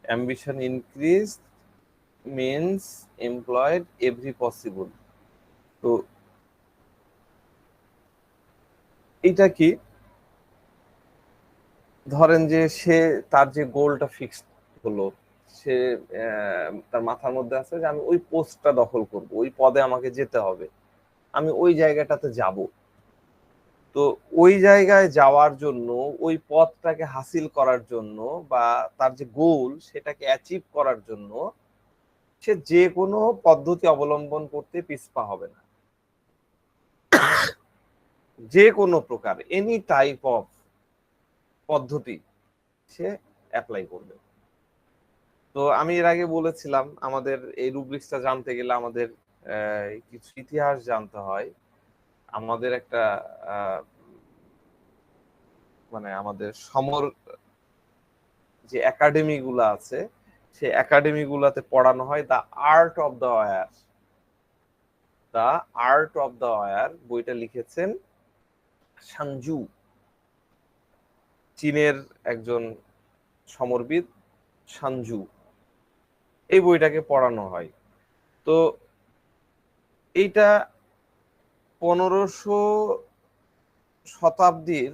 Ambition increase means employed every possible. তো এটা কি, ধরেন যে সে তার যে গোলটা ফিক্সড হলো, সে তার মাথার মধ্যে আছে যে আমি ওই পোস্টটা দখল করব, ওই পদে আমাকে যেতে হবে, আমি ওই জায়গাটাতে যাব। তো ওই জায়গায় যাওয়ার জন্য, ওই পথটাকে হাসিল করার জন্য, বা তার যে গোল সেটাকে অ্যাচিভ করার জন্য সে যে কোনো পদ্ধতি অবলম্বন করতে পিছপা হবে না। যে কোনো প্রকার এনি টাইপ অফ পদ্ধতি সে অ্যাপ্লাই করবে। তো আমি এর আগে বলেছিলাম আমাদের এই রুব্রিক্সটা জানতে গেলে আমাদের কিছু ইতিহাস জানতে হয়। আমাদের একটা মানে আমাদের সমর যে একাডেমি গুলা আছে, সেই একাডেমি গুলাতে পড়ানো হয় the art of the war. The art of the war বইটা লিখেছেন সানজু, চীনের একজন সমরবিদ সানজু। এই বইটাকে পড়ানো হয়। তো এইটা 1500 শতাব্দীর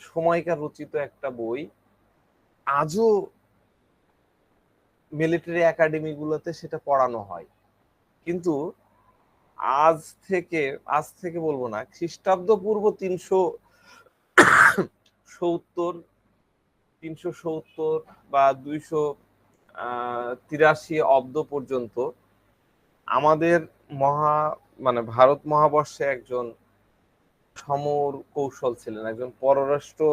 সময়কার রচিত একটা বই। আজও মিলিটারি একাডেমি গুলোতে সেটা পড়ানো হয়। কিন্তু আজ থেকে, আজ থেকে বলবো না, খ্রিস্টাব্দ পূর্ব 370, 370 বা 283 অব্দ পর্যন্ত আমাদের মহা মানে ভারত মহাবর্ষে একজন সমর কৌশল ছিলেন, একজন পররাষ্ট্র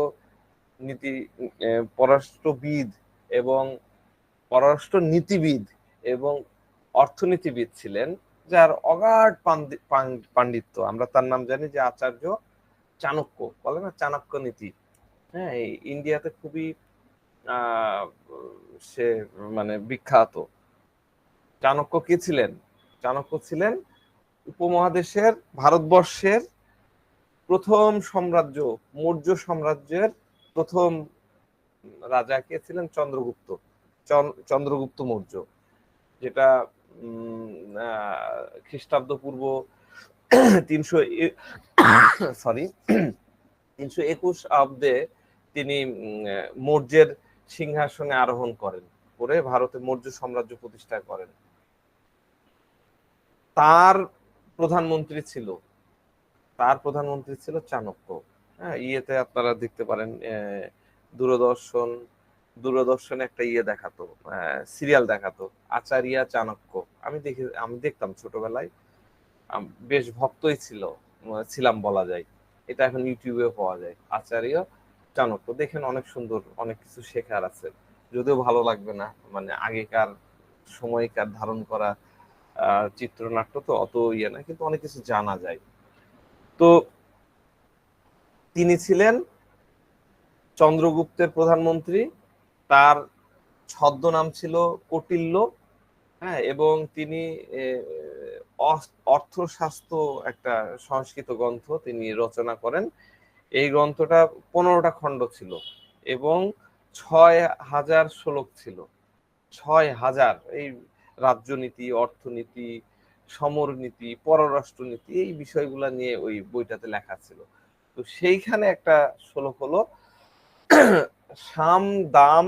নীতি পররাষ্ট্রবিদ এবং পররাষ্ট্র নীতিবিদ এবং অর্থনীতিবিদ ছিলেন, যার অগাধ পাণ্ডিত্য। আমরা তার নাম জানি যে আচার্য চাণক্য, বলে না চাণক্য নীতি। হ্যাঁ, এই ইন্ডিয়াতে খুবই আহ সে মানে বিখ্যাত। চাণক্য কি ছিলেন? চাণক্য ছিলেন উপমহাদেশের ভারতবর্ষের প্রথম সাম্রাজ্য, মৌর্য সাম্রাজ্যের প্রথম রাজা কে ছিলেন? চন্দ্রগুপ্ত। চন্দ্রগুপ্ত মৌর্য, যেটা খ্রিস্টাব্দ পূর্ব 300 সরি 321 অব্দে তিনি মৌর্যের সিংহাসনে আরোহণ করেন, করে ভারতে মৌর্য সাম্রাজ্য প্রতিষ্ঠা করেন। তার প্রধানমন্ত্রী ছিল, চাণক্য। হ্যাঁ, ইয়েতে আপনারা দেখতে পারেন, দূরদর্শন, দূরদর্শনে একটা ইয়ে দেখাতো, সিরিয়াল দেখাতো, আচারিয়া চাণক্য। আমি দেখতাম ছোটবেলায়, বেশ ভক্তই ছিলাম বলা যায়। এটা এখন ইউটিউবে পাওয়া যায়, আচার্য চাণক্য। দেখেন, অনেক সুন্দর, অনেক কিছু শেখার আছে। যদিও ভালো লাগবে না, মানে আগেকার সময়কার ধারণ করা চিত্রনাট্য তো অত ইয়ে না, কিন্তু অনেক কিছু জানা যায়। তো তিনি ছিলেন চন্দ্রগুপ্তের প্রধানমন্ত্রী। তার ছদ্মনাম ছিল কৌটিল্য। হ্যাঁ, এবং তিনি অর্থশাস্ত্র একটা সংস্কৃত গ্রন্থ তিনি রচনা করেন। এই গ্রন্থটা 15টা খণ্ড ছিল এবং 6000 শ্লোক ছিল। 6000। এই রাজ্যনীতি, অর্থনীতি, সমরনীতি, পররাষ্ট্রনীতি, এই বিষয়গুলা নিয়ে ওই বইটাতে লেখা ছিল। তো সেইখানে একটা শ্লোক হলো সাম দাম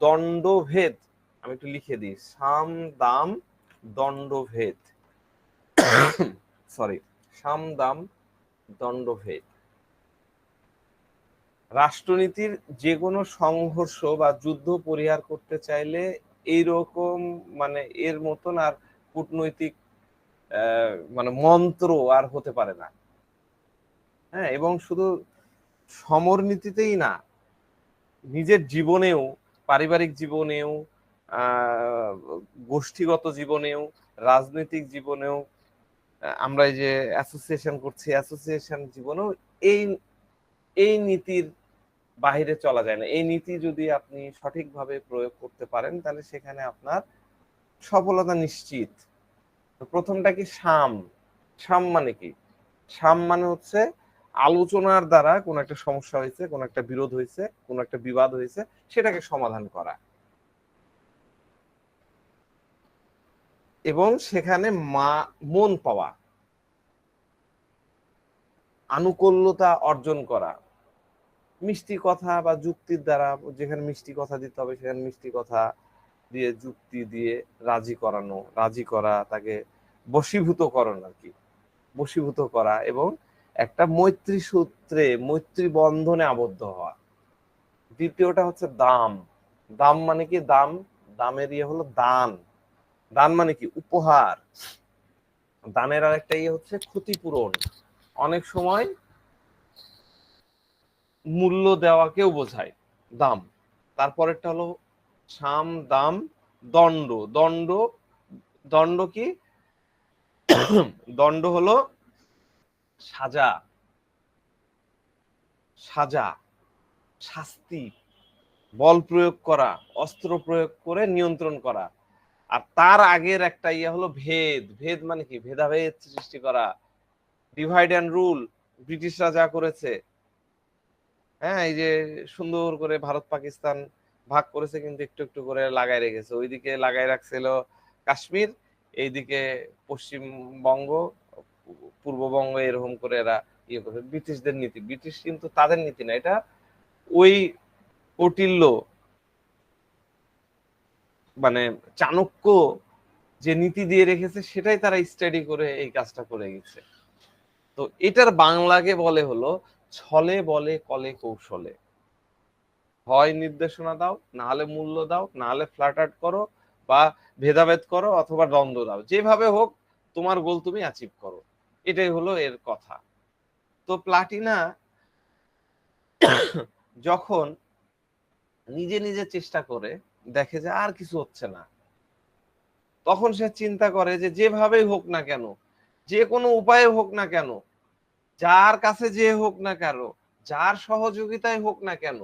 দণ্ডভেদ। আমি একটু লিখে দিই, সাম দাম দণ্ডভেদ। সরি, সাম দাম দণ্ডভেদ। রাষ্ট্রনীতির যে কোনো সংঘর্ষ বা যুদ্ধ পরিহার করতে চাইলে এইরকম মানে এর মতন আর কূটনৈতিক মানে মন্ত্র আর হতে পারে না। হ্যাঁ, এবং শুধু সমরনীতিতেই না, নিজের জীবনেও, পারিবারিক জীবনেও, গোষ্ঠীগত জীবনেও, রাজনৈতিক জীবনেও, আমরা এই যে অ্যাসোসিয়েশন করছি, অ্যাসোসিয়েশন জীবনেও এই এই নীতির বাহিরে চলা যায় না। এই নীতি যদি আপনি সঠিকভাবে প্রয়োগ করতে পারেন, তাহলে সেখানে আপনার সফলতা নিশ্চিত। প্রথমটা কি? সাম। সাম মানে কি? সাম মানে হচ্ছে আলোচনার দ্বারা কোন একটা সমস্যা হয়েছে, কোন একটা বিরোধ হয়েছে, কোন একটা বিবাদ হয়েছে, সেটাকে সমাধান করা। এবং সেখানে মন পাওয়া, আনুকূল্যতা অর্জন করা, মিষ্টি কথা বা যুক্তির দ্বারা, যেখানে মিষ্টি কথা দিতে হবে সেখানে মিষ্টি কথা দিয়ে, যুক্তি দিয়ে রাজি করানো, রাজি করা, তাকে বশীভূত করানো আর কি, বশীভূত করা, এবং একটা মৈত্রী সূত্রে, মৈত্রী বন্ধনে আবদ্ধ হওয়া। দ্বিতীয়টা হচ্ছে দাম। দাম মানে কি? দামের ইয়ে হলো দান। দান মানে কি? উপহার। দানের আরেকটা ইয়ে হচ্ছে ক্ষতিপূরণ। অনেক সময় মূল্য দেওয়াকেও বোঝায় দাম। তারপরেরটা হলো সাম, দাম, দণ্ড। দণ্ড, দণ্ড কি? দণ্ড হলো সাজা, সাজা, শাস্তি, বল প্রয়োগ করা, অস্ত্র প্রয়োগ করে নিয়ন্ত্রণ করা। আর তার আগের একটা ইয়ে হলো ভেদ। ভেদ মানে কি? ভেদাভেদ সৃষ্টি করা, ডিভাইড অ্যান্ড রুল। ব্রিটিশরা যা করেছে, হ্যাঁ, এই যে সুন্দর করে ভারত পাকিস্তান ভাগ করেছে, কিন্তু একটু একটু করে লাগাই রেখেছে। ওইদিকে লাগাই রাখছিল কাশ্মীর, এইদিকে পশ্চিমবঙ্গ, পূর্ববঙ্গ, এরকম করে এরা ইয়ে করে। ব্রিটিশদের নীতি, ব্রিটিশ কিন্তু তাদের নীতি না, এটা ওই কৌটিল্য মানে চাণক্য যে নীতি দিয়ে রেখেছে সেটাই তারা স্টাডি করে এই কাজটা করে গেছে। তো এটার বাংলাকে বলে হলো ছলে বলে কলে কৌশলে। হয় নির্দেশনা দাও, না হলে মূল্য দাও, না হলে ফ্ল্যাটার্ট করো বা ভেদাভেদ করো, অথবা দ্বন্দ্ব দাও, যেভাবে হোক তোমার গোল তুমি অ্যাচিভ করো। এটাই হলো এর কথা। তো প্লাটিনা যখন নিজে নিজে চেষ্টা করে দেখে যে আর কিছু হচ্ছে না, তখন সে চিন্তা করে যে যেভাবেই হোক না কেন, যে কোনো উপায়ে হোক না কেন, যার কাছে যে হোক না কেন, যার সহযোগিতায় হোক না কেন,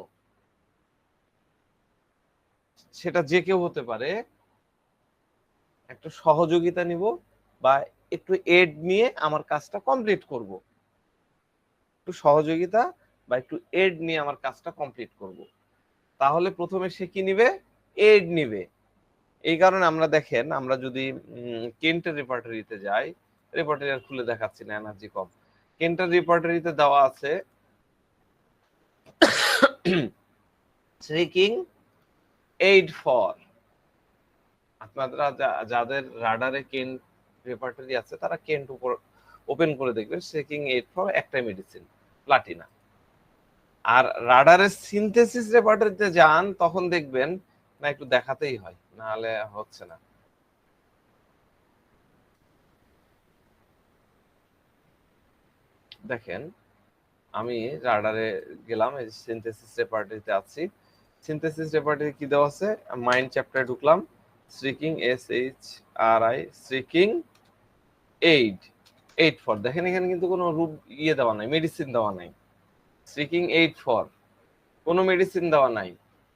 সেটা যে কেউ হতে পারে, একটু সহযোগিতা নিব বা একটু এড নিয়ে আমার কাজটা কমপ্লিট করব। একটু সহযোগিতা বা একটু এড নিয়ে আমার কাজটা কমপ্লিট করব। তাহলে প্রথমে সে কি নিবে? এড নিবে। এই কারণে আমরা দেখেন, আমরা যদি কেন্টের রেপার্টরিতে যাই, রেপার্টরি আর খুলে দেখাচ্ছি না, এনার্জি কম। কেন্টের রেপার্টরিতে দেওয়া আছে সিকিং এইড ফর। আপনারা যাদের রাডারে কেন্ট রেপার্টরি আছে তারা কেন্ট উপর ওপেন করে দেখবেন, সিকিং এইড ফর একটাই মেডিসিন, প্লাটিনা। আর রাডারের সিনথেসিস রেপার্টরিতে যান, তখন দেখবেন না, একটু দেখাতেই হয়, না হলে হচ্ছে না। দেখেন, আমি রাডারে গেলাম, এই সিনথেসিস রেপার্টরিতে আছি। সিনথেসিস রেপার্টরি কি দেওয়া আছে? মাইন্ড চ্যাপ্টারে ঢুকলাম, স্ট্রিকিং, SHRI, স্ট্রিকিং এইড, এইড ফর। দেখেন এখানে কিন্তু কোনো রূপ ইয়ে দেওয়া নাই, মেডিসিন দেওয়া নাই। স্ট্রিকিং এইড ফর, কোনো মেডিসিন দেওয়া নাই।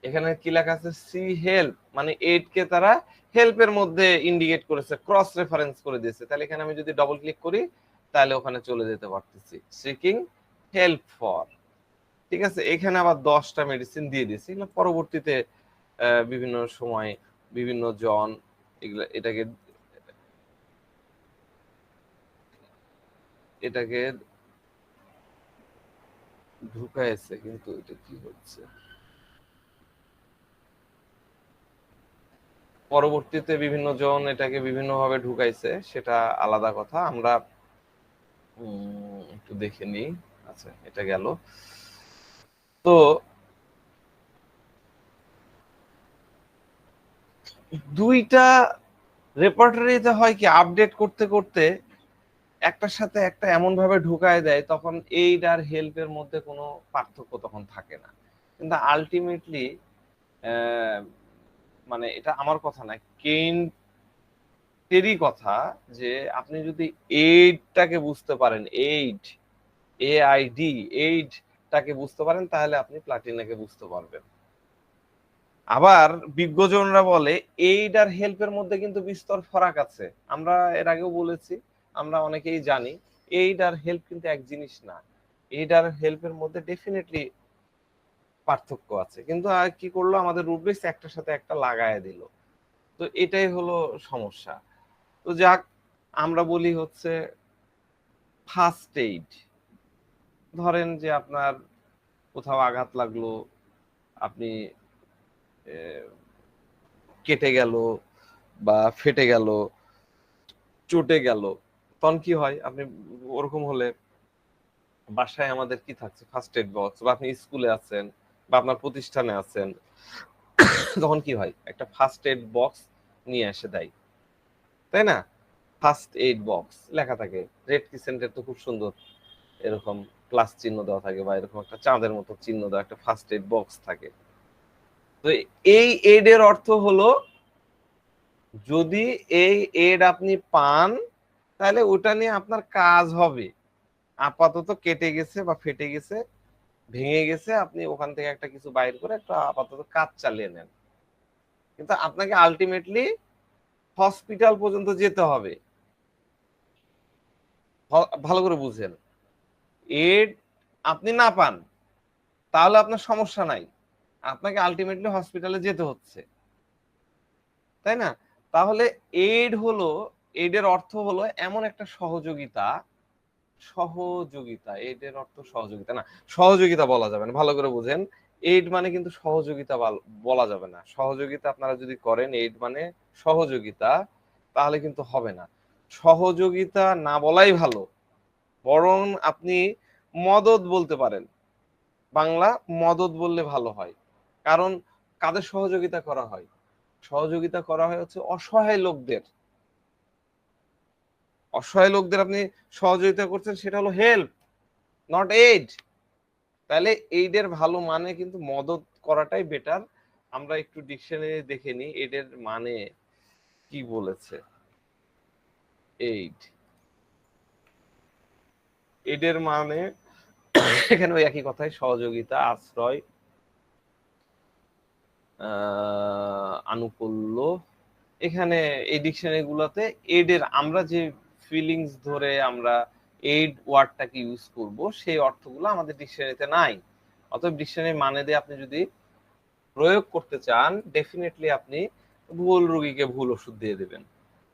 এখানে কি লেখা আছে? সি হেল্প, মানে এইড কে তারা হেল্পের মধ্যে ইন্ডিকেট করেছে, ক্রস রেফারেন্স করে দিয়েছে। তাহলে এখানে আমি যদি ডবল ক্লিক করি তাহলে ওখানে চলে যেতে পারতেছি, সিকিং হেল্প ফর। ঠিক আছে, এখানে আবার 10টা মেডিসিন দিয়ে দিয়েছে। এগুলো পরবর্তীতে বিভিন্ন সময় বিভিন্ন জন এগুলো এটাকে এটাকে ঢুকাইছে, কিন্তু এটা কি হচ্ছে? পরবর্তীতে বিভিন্ন জন এটাকে বিভিন্ন ভাবে ঢুকাইছে, সেটা আলাদা কথা। আমরা একটু দেখে নিই। আচ্ছা, এটা গেল। তো দুইটা রেপার্টরিতে হয় কি, আপডেট করতে করতে একটার সাথে একটা এমন ভাবে ঢুকায় দেয়, তখন এইড আর হেল্পের মধ্যে কোনো পার্থক্য তখন থাকে না। কিন্তু আলটিমেটলি মানে এটা আমার কথা না, কেইন্টেরই কথা, যে আপনি যদি এইডটাকে বুঝতে পারেন, এইড, AID, এইডটাকে বুঝতে পারেন, তাহলে আপনি প্লাটিনাকে বুঝতে পারবেন। আবার বিজ্ঞজনরা বলে এইড আর হেল্পের মধ্যে কিন্তু বিস্তর ফারাক আছে। আমরা এর আগেও বলেছি, আমরা অনেকেই জানি এইড আর হেল্প কিন্তু এক জিনিস না। এইড আর হেল্পের মধ্যে ডেফিনেটলি পার্থক্য আছে, কিন্তু আর কি করলো, আমাদের রুব্রিক্স একটার সাথে একটা লাগায় দিল। তো এটাই হলো সমস্যা। তো যাক, আমরা বলি হচ্ছে ফার্স্ট এইড। ধরেন যে আপনার কোথাও আঘাত লাগলো, আপনি কেটে গেল বা ফেটে গেল, চটে গেল, তখন কি হয়? আপনি ওরকম হলে বাসায় আমাদের কি থাকছে? First aid box. বা আপনি স্কুলে আছেন বা আপনার প্রতিষ্ঠানে আছেন, তখন কি হয়? একটা ফার্স্ট এড বক্স নিয়ে এসে দেয়, তাই না? ফার্স্ট এইড বক্স লেখা থাকে, রেড ক্রিসেন্টের তো খুব সুন্দর এরকম প্লাস চিহ্ন দেওয়া থাকে, বা এরকম একটা চাঁদের মতো চিহ্ন দেওয়া একটা ফার্স্ট এইড বক্স থাকে। তো এই এইড এর অর্থ হলো, যদি এই এইড আপনি পান তাহলে ওটা নিয়ে আপনার কাজ হবে। আপাতত কেটে গেছে বা ফেটে গেছে, ভেঙে গেছে, আপনি ওখান থেকে একটা কিছু বাইর করে একটা আপাতত কাজ চালিয়ে নেন। কিন্তু আপনাকে আলটিমেটলি হসপিটাল পর্যন্ত যেতে হবে। ভালো করে বুঝেন, এড আপনি না পান তাহলে আপনার সমস্যা নাই, আপনাকে আলটিমেটলি হসপিটালে যেতে হচ্ছে, তাই না? তাহলে এইড হলো, এইডের অর্থ হলো এমন একটা সহযোগিতা। সহযোগিতা, এইডের অর্থ সহযোগিতা না, সহযোগিতা বলা যাবে না, ভালো করে বুঝেন। এইড মানে কিন্তু সহযোগিতা বলা যাবে না। সহযোগিতা আপনারা যদি করেন, এইড মানে সহযোগিতা, তাহলে কিন্তু হবে না। সহযোগিতা না বলাই ভালো, বরং আপনি মদদ বলতে পারেন। বাংলা মদদ বললে ভালো হয়। কারণ কাদের সহযোগিতা করা হয়? সহযোগিতা করা হয় হচ্ছে অসহায় লোকদের। অসহায় লোকদের আপনি সহযোগিতা করছেন, সেটা হলো হেল্প, নট এইড। তাহলে এইডের ভালো মানে কিন্তু মদদ করাটাই বেটার। আমরা একটু ডিকশনারি দেখে নিই এইডের মানে কি বলেছে। এইড, এইডের মানে এখানে ওই একই কথাই, সহযোগিতা, আশ্রয়, আনুকূল্য। এখানে এই ডিকশনারি গুলোতে এইডের আমরা যে ফিলিংস ধরে আমরা এইড ওয়ার্ডটাকে ইউজ করব, সেই অর্থগুলো আমাদের ডিকশনারিতে নাই। অতএব ডিকশনারি মানে দিয়ে আপনি যদি প্রয়োগ করতে চান, ডেফিনেটলি আপনি ভুল রোগীকে ভুল ওষুধ দিয়ে দেবেন।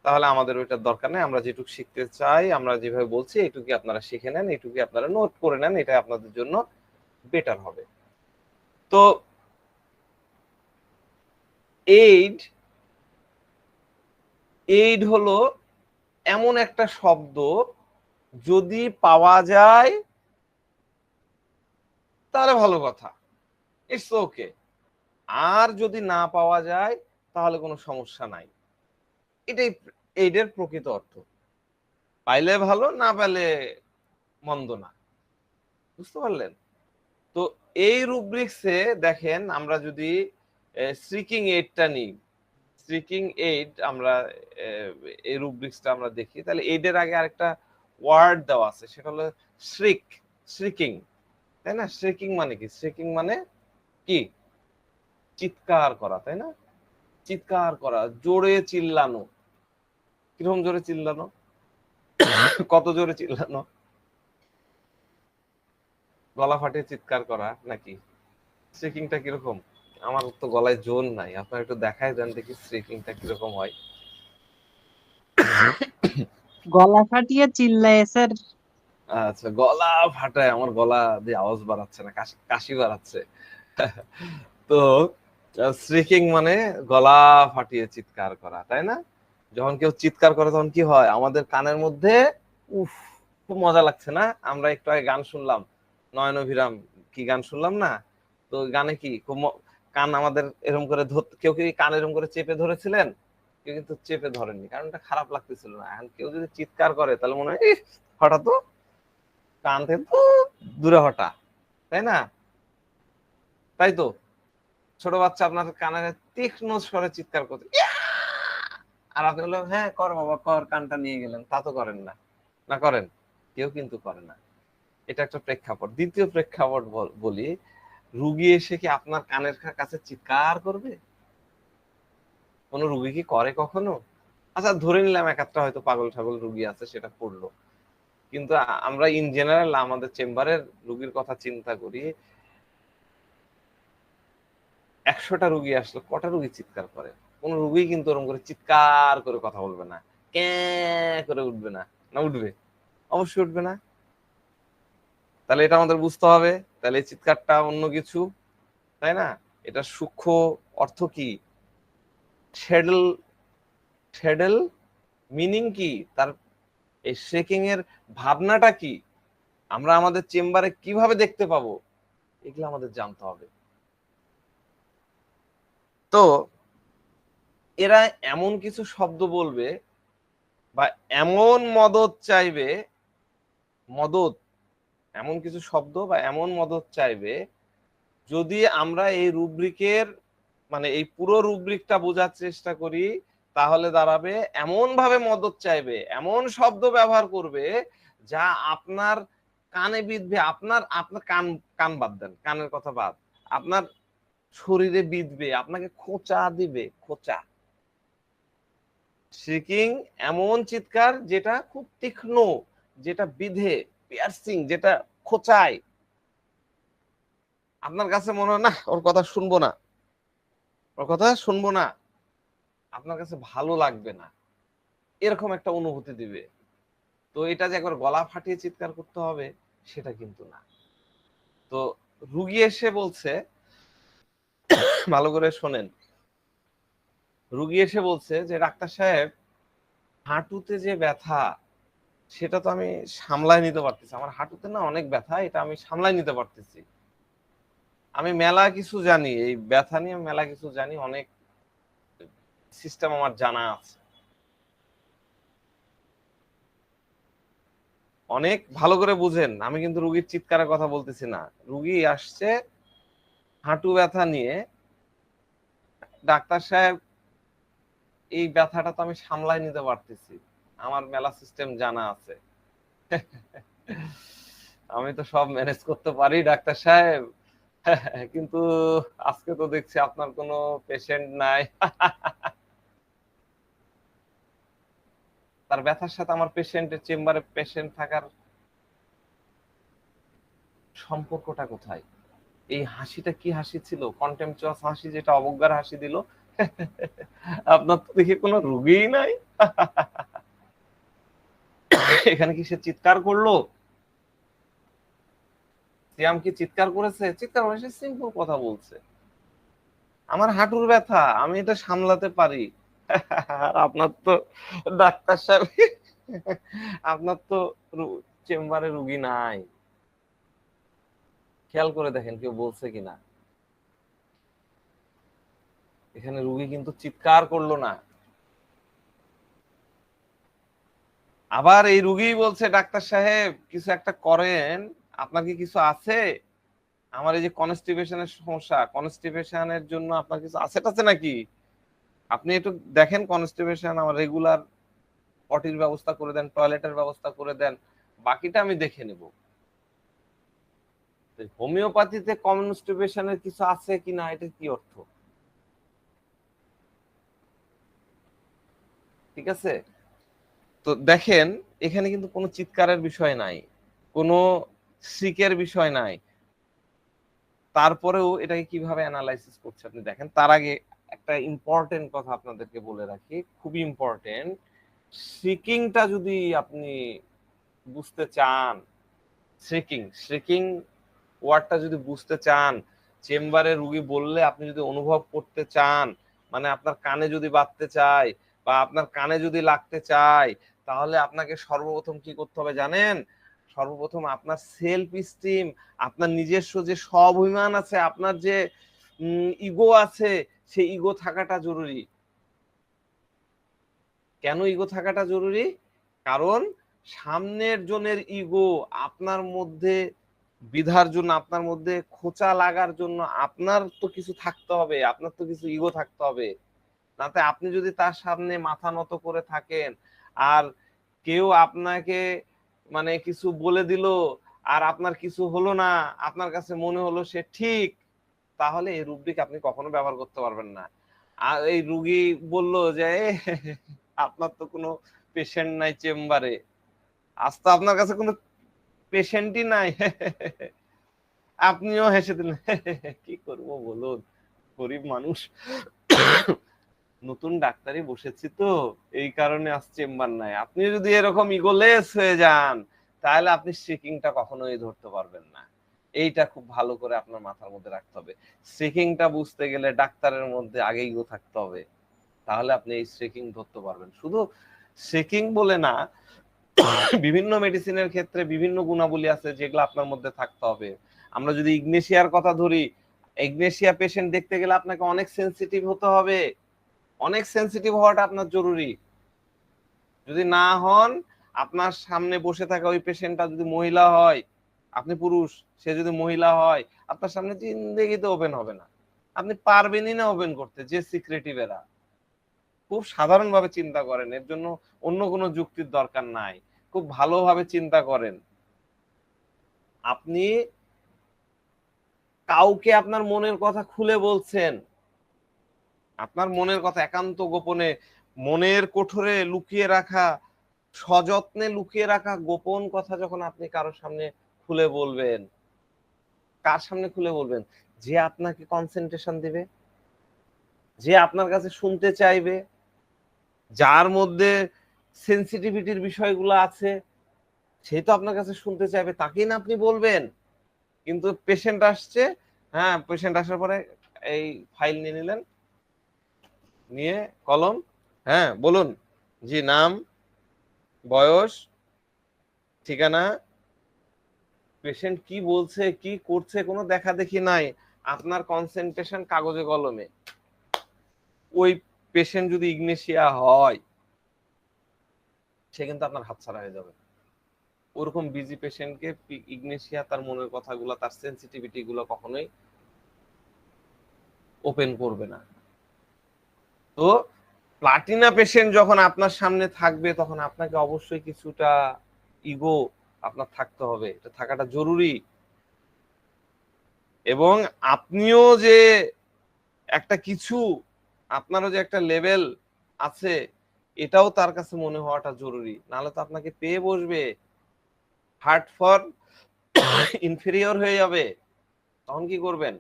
তাহলে আমাদের ওইটার দরকার নেই। আমরা যেটুকু শিখতে চাই, আমরা যেভাবে বলছি এইটুকুই আপনারা শিখে নেন, এইটুকুই আপনারা নোট করে নেন, এটা আপনাদের জন্য বেটার হবে। তো এইড, এইড হলো এমন একটা শব্দ, যদি পাওয়া যায় তাহলে ভালো কথা, ইটস ওকে। আর যদি না পাওয়া যায় তাহলে কোনো সমস্যা নাই। এটাই এইডের প্রকৃত অর্থ। পাইলে ভালো, না পাইলে মন্দ না। বুঝতে পারলেন? তো এই রুব্রিক্সে দেখেন, আমরা যদি স্ট্রিকিং এইডটা নিই, স্ট্রিকিং এইড আমরা এই রুব্রিক্সটা আমরা দেখি, তাহলে এইডের আগে আরেকটা ওয়ার্ড দেওয়া আছে, সেটা হলো শ্রিক, শ্রিকিং, তাই না? শ্রিকিং মানে কি? শ্রিকিং মানে কি? চিৎকার করা, তাই না? চিৎকার করা, জোরে চিল্লানো। কিরকম জোরে চিল্লানো? কত জোরে চিল্লানো? গলা ফাটিয়ে চিৎকার করা নাকি? স্ট্রিকিংটা কিরকম? আমার তো গলায় জোর নাই, আপনার একটু দেখায় দেন দেখি স্ট্রিকিংটা কিরকম হয়। গলা ফাটিয়ে চিল্লায় স্যার। আচ্ছা, গলা ফাটায়, আমার গলা দিয়ে আওয়াজ বাড়াচ্ছে না, কাশি কাশি বাড়াচ্ছে। তো স্ট্রিকিং মানে গলা ফাটিয়ে চিৎকার করা, তাই না? যখন কেউ চিৎকার করে তখন কি হয়? আমাদের কানের মধ্যে উফ, খুব মজা লাগছে না? আমরা একটু আগে গান শুনলাম, নয়ন অভিরাম কি গান শুনলাম না? তো গানে কি খুব কান আমাদের এরকম করে কেউ কি কান এরকম করে চেপে ধরেছিলেন? কেউ কিন্তু চেপে ধরেননি, কারণ এটা খারাপ লাগতেছিল না। এখন কেউ যদি চিৎকার করে তাহলে মনে হয় ইস, হঠাৎ কান থেকে দূরে হটা, তাই না? তাই তো? ছোট বাচ্চা আপনার কানে তীক্ষ্ণ স্বরে চিৎকার করছে, "ইয়া!" আর আপনি বললেন হ্যাঁ কর বাবা কর, কানটা নিয়ে গেলেন, তা তো করেন না। না করেন? কেউ কিন্তু করে না। এটা একটা প্রেক্ষাপট। দ্বিতীয় প্রেক্ষাপট বলি, রুগী এসে কি আপনার কানের কাছে চিৎকার করবে? কোন রুগী কি করে কখনো? আচ্ছা ধরে নিলাম এক একটা হয়তো পাগল ছাগল রুগী আছে, সেটা করলো। কিন্তু আমরা ইন জেনারেল আমাদের চেম্বারের রুগীর কথা চিন্তা করি। 100টা রুগী আসলো, কটা রুগী চিৎকার করে? কোন রুগী কিন্তু ওরকম করে চিৎকার করে কথা বলবে না। করে উঠবে না? না উঠবে? অবশ্যই উঠবে না। তাহলে এটা আমাদের বুঝতে হবে, তাহলে এই চিৎকারটা অন্য কিছু, তাই না? এটা সূক্ষ্ম অর্থ কি? শ্যাডেল, শ্যাডেল মিনিং কি তার, এই শেকিং এর ভাবনাটা কি, আমরা আমাদের চেম্বারে কিভাবে দেখতে পাবো, এগুলো আমাদের জানতে হবে। তো এরা এমন কিছু শব্দ বলবে বা এমন মদত চাইবে, মদত, এমন কিছু শব্দ বা এমন মদত চাইবে, যদি আমরা এই রুব্রিকের মানে এই পুরো রুব্রিকটা বোঝার চেষ্টা করি, তাহলে দাঁড়াবে এমন ভাবে মদত চাইবে, এমন শব্দ ব্যবহার করবে যা আপনার কানে বিঁধবে, আপনার আপনার কান, কান বাদ দেন, কানের কথা বাদ, আপনার শরীরে বিঁধবে, আপনাকে খোঁচা দিবে, খোঁচা। শ্রিকিং এমন চিৎকার যেটা খুব তীক্ষ্ণ, যেটা বিধে, পিয়ার্সিং, যেটা খোঁচায়। আপনার কাছে মনে হয় না ওর কথা শুনবো না, ওর কথা শুনবো না, আপনার কাছে ভালো লাগবে না, এরকম একটা অনুভূতি দিবে। তো এটা যে একবার গলা ফাটিয়ে চিৎকার করতে হবে সেটা কিন্তু না। তো রুগী এসে বলছে, ভালো করে শোনেন, রুগী এসে বলছে যে ডাক্তার সাহেব, হাঁটুতে যে ব্যথা সেটা তো আমি সামলায় নিতে পারতেছি, আমার হাঁটুতে না অনেক ব্যথা, এটা আমি সামলায় নিতে পারতেছি, আমি মেলা কিছু জানি, এই ব্যথা নিয়ে মেলা কিছু জানি, অনেক সিস্টেম আমার জানা আছে, অনেক ভালো করে বুঝেন, আমি কিন্তু রুগীর চিৎকারের কথা বলতেছি না। রুগী আসছে হাঁটু ব্যথা নিয়ে, ডাক্তার সাহেব এই ব্যথাটা তো আমি সামলাই নিতে পারতেছি, আমার মেলা সিস্টেম জানা আছে, আমি তো সব ম্যানেজ করতে পারি ডাক্তার সাহেব, কিন্তু আজকে তো দেখছি আপনার কোনো পেশেন্ট নাই। তার ব্যথার সাথে আমার পেশেন্টের চেম্বারে পেশেন্ট থাকার সম্পর্কটা কোথায়? এই হাসিটা কি হাসি ছিল? কন্টেম্পচুয়াস হাসি, যেটা অবজ্ঞার হাসি দিল। আপনার তো দেখি কোনো রুগীই নাই। এখানে কি সে চিৎকার করলো? সিয়াম কি চিৎকার করেছে? চিৎকার করে, সে সিম্পল কথা বলছে, আমার হাঁটুর ব্যথা, আমি এটা সামলাতে পারি। আপনার তো ডাক্তার সাহেব, আপনার তো চেম্বারে রুগী নাই। খেয়াল করে দেখেন কেউ বলছে কিনা, এখানে রুগী কিন্তু চিৎকার করলো না। আবার এই রুগী বলছে ডাক্তার সাহেব কিছু একটা করেন, আপনার কি কিছু আছে, আমার এই যে কনস্টিপেশনের সমস্যা, কনস্টিপেশনের জন্য আপনার কিছু আছে টাছে নাকি, আপনি একটু দেখেন কনস্টিপেশন, আমার রেগুলার পটির ব্যবস্থা করে দেন, টয়লেটের ব্যবস্থা করে দেন, বাকিটা আমি দেখে নেব। হোমিওপ্যাথিতে কনস্টিপেশনের কিছু আছে কিনা, এটা কি অর্থ? ঠিক আছে, তো দেখেন এখানে কিন্তু কোনো চিৎকারের বিষয় নাই, কোনো শ্রিকের বিষয় নাই, তারপরেও এটাকে কিভাবে অ্যানালাইসিস করছে আপনি দেখেন। তার আগে একটা ইম্পর্টেন্ট কথা আপনাদেরকে বলে রাখি, খুবই ইম্পর্টেন্ট, শ্রিকিংটা যদি আপনি বুঝতে চান, শ্রিকিং, শ্রিকিং ওয়ার্ডটা যদি বুঝতে চান, চেম্বারে রুগী বললে আপনি যদি অনুভব করতে চান, মানে আপনার কানে যদি বাজতে চায় বা আপনার কানে যদি লাগতে চায়, তাহলে আপনাকে সর্বপ্রথম কি করতে হবে জানেন? সর্বপ্রথম আপনার সেলফ স্টিম, আপনার নিজস্ব যে স্বাভিমান আছে, আপনার যে ইগো আছে, সেই ইগো থাকাটা জরুরি। কেন ইগো থাকাটা জরুরি? কারণ সামনের জনের ইগো আপনার মধ্যে বিধার জন্য, আপনার মধ্যে খোঁচা লাগার জন্য আপনার তো কিছু থাকতে হবে, আপনার তো কিছু ইগো থাকতে হবে। নাতে আপনি যদি তার সামনে মাথা নত করে থাকেন, আর কেউ আপনাকে মানে কিছু বলে দিল আর আপনার কিছু হলো না, আপনার কাছে মনে হলো সে ঠিক, তাহলে এই রুব্রিক আপনি কখনো ব্যবহার করতে পারবেন না। আর এই রুগী বলল যে আপনার তো কোনো পেশেন্ট নাই চেম্বারে, আজ তো আপনার কাছে কোনো পেশেন্টই নাই, আপনিও হেসে দিলেন। কি করবো বলুন, গরিব মানুষ। নতুন ডাক্তারি বসেছি তো, এই কারণে আজ চেম্বার নাই। আপনি যদি এরকম ইগোলেস হয়ে যান, তাহলে আপনি স্ট্রিকিংটা কখনোই ধরতে পারবেন না। এইটা খুব ভালো করে আপনার মাথার মধ্যে রাখতে হবে। স্ট্রিকিংটা বুঝতে গেলে ডাক্তারের মধ্যে আগে ইগো থাকতে হবে, তাহলে আপনি এই স্ট্রিকিং ধরতে পারবেন। শুধু স্ট্রিকিং বলে না, বিভিন্ন মেডিসিনের ক্ষেত্রে বিভিন্ন গুণাবলী আছে যেগুলো আপনার মধ্যে থাকতে হবে। আমরা যদি ইগনেশিয়ার কথা ধরি, ইগনেশিয়া পেশেন্ট দেখতে গেলে আপনাকে অনেক সেন্সিটিভ হতে হবে, অনেক সেন্সিটিভ হওয়াটা আপনার জরুরি। যদি না হন, আপনার সামনে বসে থাকা ওই পেশেন্টটা যদি মহিলা হয়, আপনি পুরুষ, সে যদি মহিলা হয়, আপনার সামনে জিন্দেগিতে ওপেন হবে না। আপনি পারবেনই না ওপেন করতে, যে সিক্রেটিভ এরা। খুব সাধারণভাবে চিন্তা করেন, এর জন্য অন্য কোনো যুক্তির দরকার নাই। খুব ভালোভাবে চিন্তা করেন। আপনি কাউকে আপনার মনের কথা খুলে বলছেন, আপনার মনের কথা একান্ত গোপনে, মনের কোঠরে লুকিয়ে রাখা, সযত্নে লুকিয়ে রাখা গোপন কথা যখন আপনি কারোর সামনে খুলে বলবেন, কার সামনে খুলে বলবেন? যে আপনাকে কনসেন্ট্রেশন দিবে, যে আপনার কাছে শুনতে চাইবে, যার মধ্যে সেন্সিটিভিটির বিষয়গুলো আছে, সে তো আপনার কাছে শুনতে চাইবে, তাকেই না আপনি বলবেন। কিন্তু পেশেন্ট আসছে, হ্যাঁ, পেশেন্ট আসার পরে এই ফাইল নিয়ে নিলেন, নিয়ে কলম, হ্যাঁ বলুন, জি নাম, বয়স, ঠিকানা, পেশেন্ট কি বলছে কি করছে কোনো দেখা দেখি নাই, আপনার কনসেন্ট্রেশন কাগজে কলমে। ওই পেশেন্ট যদি ইগনেশিয়া হয়, সে কিন্তু আপনার হাতছাড়া হয়ে যাবে। ওরকম বিজি পেশেন্টকে ইগনেশিয়া তার মনের কথাগুলো, তার সেন্সিটিভিটি গুলো কখনোই ওপেন করবে না। তো প্লাটিনা পেশেন্ট যখন আপনার সামনে থাকবে, তখন আপনাকে অবশ্যই কিছুটা ইগো আপনার থাকতে হবে, এটা থাকাটা জরুরি। এবং আপনিও যে একটা কিছু, আপনারও যে একটা লেভেল আছে, এটাও তার কাছে মনে হওয়াটা জরুরি। নাহলে তো আপনাকে পেয়ে বসবে, হার্ট ফর ইনফেরিয়র হয়ে যাবে, তখন কি করবেন?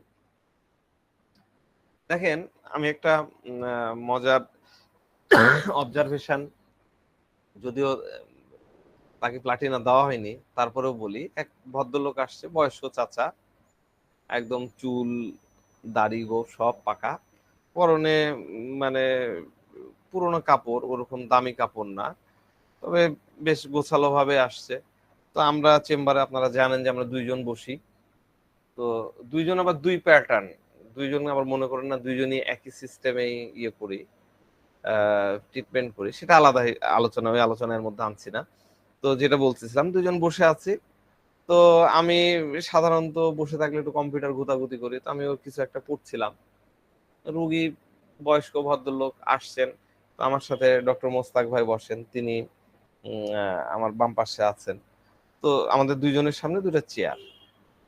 দেখেন, আমি একটা মজার অবজারভেশন, যদিও তাকে প্লাটিনা দেওয়া হয়নি, তারপরেও বলি। এক ভদ্রলোক আসছে, বয়স্ক চাচা, একদম চুল দাড়ি গোঁফ সব পাকা, পরনে মানে পুরোনো কাপড়, ওরকম দামি কাপড় না, তবে বেশ গোছালো ভাবে আসছে। তো আমরা চেম্বারে, আপনারা জানেন যে আমরা দুইজন বসি, তো দুইজন আবার দুই প্যাটার্ন, দুইজন আবার মনে করেন না দুইজনই একই সিস্টেমে ইয়ে করি, ট্রিটমেন্ট করি, সেটা আলাদা আলোচনা, ওই আলোচনার মধ্যে আনছি না। তো যেটা বলতেছিলাম, দুজন বসে আছি, তো আমি সাধারণত বসে থাকলে একটু কম্পিউটার ঘুতাঘুতি করি, তো আমি ওর কিছু একটা পড়ছিলাম। রুগী বয়স্ক ভদ্রলোক আসছেন, তো আমার সাথে ডক্টর মোস্তাক ভাই বসেন, তিনি আমার বাম পাশে আছেন। তো আমাদের দুইজনের সামনে দুটো চেয়ার,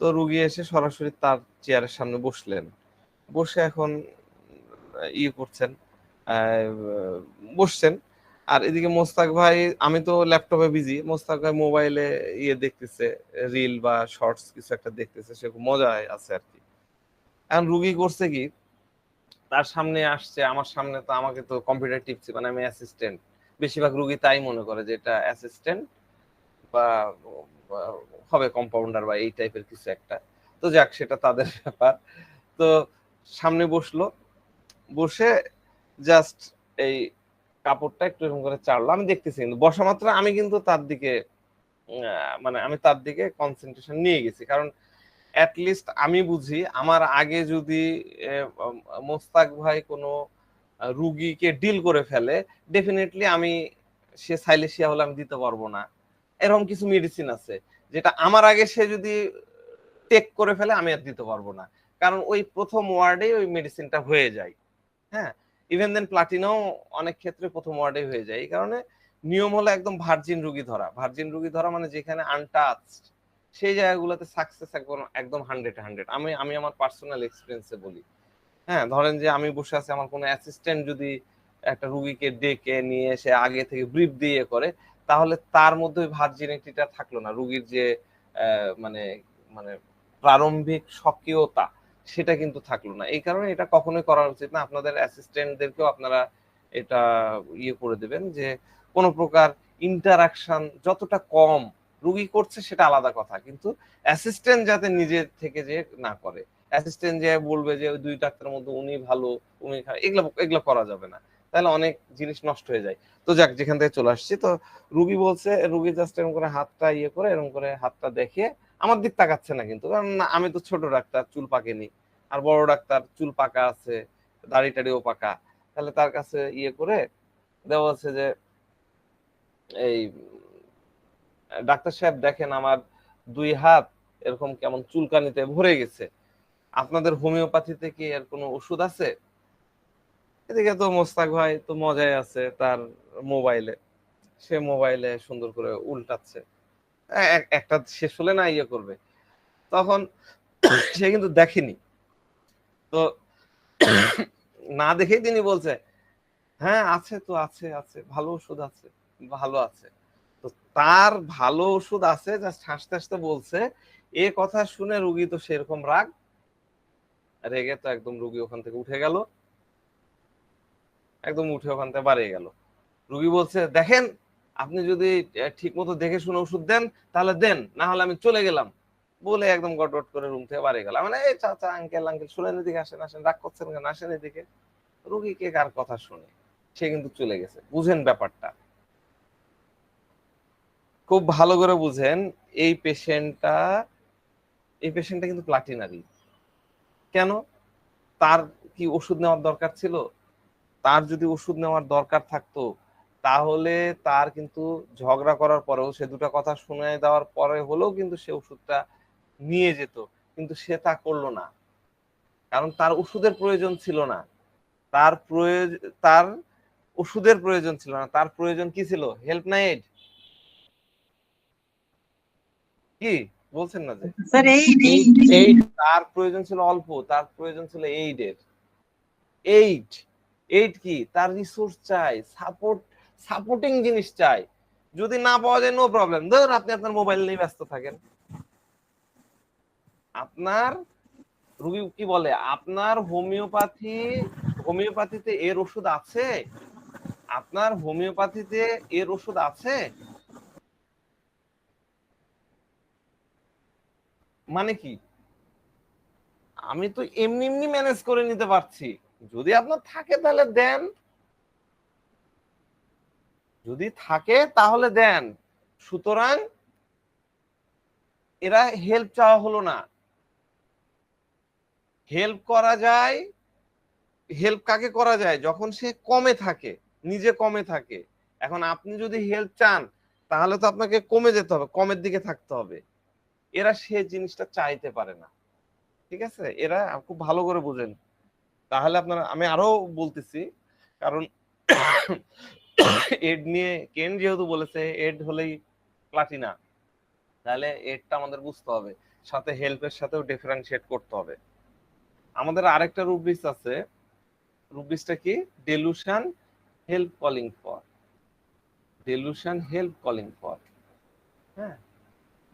তো রুগী এসে সরাসরি তার চেয়ারের সামনে বসলেন, বসে এখন ইয়ে করছেন, বসছেন। আর এদিকে মোস্তাক ভাই, আমি তো ল্যাপটপে বিজি, মোস্তাক ভাই মোবাইলে ইয়ে দেখতেছে, রিল বা শর্টস কিছু একটা দেখতেছে, সে খুব মজায় আছে আর কি। এখন রুগী করছে কি, তার সামনে আসছে, আমার সামনে, তো আমাকে তো কম্পিউটার টিপছি, মানে আমি অ্যাসিস্ট্যান্ট। বেশিরভাগ রুগী তাই মনে করে যে এটা অ্যাসিস্ট্যান্ট বা বা হবে কম্পাউন্ডার বা এই টাইপের কিছু একটা। তো যাক, সেটা তাদের ব্যাপার। তো সামনে বসলো, বসে জাস্ট এই কাপড়টা একটু এরকম করে চাড়লো, আমি দেখতেছি, কিন্তু বসা মাত্র আমি কিন্তু তার দিকে মানে আমি তার দিকে কনসেন্ট্রেশন নিয়ে গেছি, কারণ লিস্ট আমি বুঝি, আমার আগে যদি মোস্তাক ভাই কোনো রুগীকে ডিল করে ফেলে, ডেফিনেটলি আমি, সে সাইলেশিয়া হলে আমি দিতে পারবো না। এরকম কিছু মেডিসিন আছে যেটা আমার আগে সে যদি টেক করে ফেলে, আমি আর দিতে পারবো না, কারণ ওই প্রথম ওয়ার্ডে ওই মেডিসিনটা হয়ে যায়। হ্যাঁ, ইভেন দেন প্লাটিনাও অনেক ক্ষেত্রে প্রথম ওয়ার্ডে হয়ে যায়। এই কারণে নিয়ম হলো একদম ভার্জিন রুগী ধরা। ভার্জিন রুগী ধরা মানে যেখানে আনটাচড, সেই জায়গাগুলোতে সাকসেস একদম একদম 100-100। আমি আমি আমার পার্সোনাল এক্সপিরিয়েন্সে বলি। হ্যাঁ, ধরেন যে আমি বসে আছি, আমার কোনো অ্যাসিস্ট্যান্ট যদি একটা রুগীকে ডেকে নিয়ে এসে আগে থেকে ব্রিফ দিয়ে করে, তাহলে তার মধ্যে ওই ভার্জিনিটিটা থাকলো না, রুগীর যে মানে মানে প্রারম্ভিক সক্রিয়তা, সেটা কিন্তু থাকলো না। এই কারণে এটা কখনোই করা উচিত না। আপনাদের অ্যাসিস্ট্যান্টদেরকেও আপনারা এটা ইয়ে করে দেবেন যে কোনো প্রকার ইন্টারাকশন যতটা কম রুগী করছে সেটা আলাদা কথা, কিন্তু অ্যাসিস্ট্যান্ট যাতে নিজে থেকে যে না করে, অ্যাসিস্ট্যান্ট যে বলবে যে ওই দুই ডাক্তারের মধ্যে উনি ভালো উনি খারাপ, এগুলো এগুলো করা যাবে না, তাহলে অনেক জিনিস নষ্ট হয়ে যায়। তো যাক, যেখান থেকে চলে আসছি, তো রুগী বলছে, রুগী জাস্ট এরকম করে হাতটা ইয়ে করে এরকম করে হাতটা দেখে আমার দিক তাকাচ্ছে না, কিন্তু কারণ আমি তো ছোট ডাক্তার, চুল পাকেনি, আর বড় ডাক্তার চুল পাকা আছে, দাড়ি টাড়িও পাকা, তাহলে তার কাছে ইয়ে করে দেওয়া হচ্ছে যে এই ডাক্তার সাহেব দেখেন আমার দুই হাত এরকম কেমন চুলকানিতে ভরে গেছে, আপনাদের হোমিওপ্যাথিতে কি এর কোনো ওষুধ আছে? এদিকে তো মোস্তাক ভাই তো মজায় আছে তার মোবাইলে, সে মোবাইলে সুন্দর করে উল্টাচ্ছে, একটা শেষ হলে না ইয়ে করবে, তখন সে কিন্তু দেখেনি, তো না দেখেই তিনি বলছে হ্যাঁ আছে তো, আছে আছে ভালো ওষুধ আছে, ভালো আছে। তো তার ভালো ওষুধ আছে জাস্ট হাসতে হাসতে বলছে, এ কথা শুনে রুগী তো সেরকম রাগ, রেগে তো একদম রুগী ওখান থেকে উঠে গেল, একদম উঠে ওখান থেকে বাড়িয়ে গেল। রুগী বলছে দেখেন, আপনি যদি ঠিক মতো দেখে শুনে ওষুধ দেন তাহলে দেন, না হলে আমি চলে গেলাম, বলে একদম গটগট করে রুম থেকে বাড়ি গেলাম। মানে এই চাচা আঙ্কেল আঙ্কেল শুনেন, এদিকে আসেন আসেন, রাগ করছেন কেন, আসেন এদিকে। রুগী কে কার কথা শুনে, সে কিন্তু চলে গেছে। বুঝেন ব্যাপারটা, খুব ভালো করে বুঝেন। এই পেশেন্টটা এই পেশেন্টটা কিন্তু প্লাটিনারি। কেন? তার কি ওষুধ নেওয়ার দরকার ছিল? তার যদি ওষুধ নেওয়ার দরকার থাকতো তাহলে তার কিন্তু ঝগড়া করার পরেও, সে দুটো কথা শুনে দেওয়ার পরে হলেও কিন্তু সে ওষুধটা নিয়ে যেত, কিন্তু সে তা করলো না, কারণ তার ওষুধের প্রয়োজন ছিল না। তার ওষুধের প্রয়োজন ছিল না, তার প্রয়োজন কি ছিল? হেল্প না এইড? কি বলছেন না যে স্যার এই এইড, তার প্রয়োজন ছিল অল্প, তার প্রয়োজন ছিল এইডের। এইড, এইড কি? তার রিসোর্স চাই, সাপোর্টিং জিনিস চাই। যদি না পাওয়া যায় নো প্রবলেম, ধরুন আপনি আপনার মোবাইল নিয়ে ব্যস্ত থাকেন, আপনার রুগী কি বলে, আপনার হোমিওপ্যাথিতে এর ওষুধ আছে, আপনার হোমিওপ্যাথিতে এর ওষুধ আছে, মানে কি? আমি তো এমনি এমনি ম্যানেজ করে নিতে পারছি, যদি আপনার থাকে তাহলে দেন, যদি থাকে তাহলে দেন। সুতরাং এরা হেল্প চাওয়া হলো না। হেল্প করা যায়, হেল্প কাকে করা যায়? যখন সে কমে থাকে, নিজে কমে থাকে। এখন আপনি যদি হেল্প চান তাহলে তো আপনাকে কমে যেতে হবে, কমের দিকে থাকতে হবে। এরা সে জিনিসটা চাইতে পারে না, ঠিক আছে? এরা খুব ভালো করে বুঝেন। তাহলে আপনারা, আমি আরো বলতেছি, কারণ এড নিয়ে কেন যেহেতু বলেছে এড হলেই প্লাটিনা, তাহলে এডটা আমাদের বুঝতে হবে, সাথে হেল্পের সাথেও ডিফারেন্সিয়েট করতে হবে। আমাদের আরেকটা রুব্রিক্স আছে, রুব্রিক্সটা কি? Delusion help calling for, delusion help calling for. হ্যাঁ,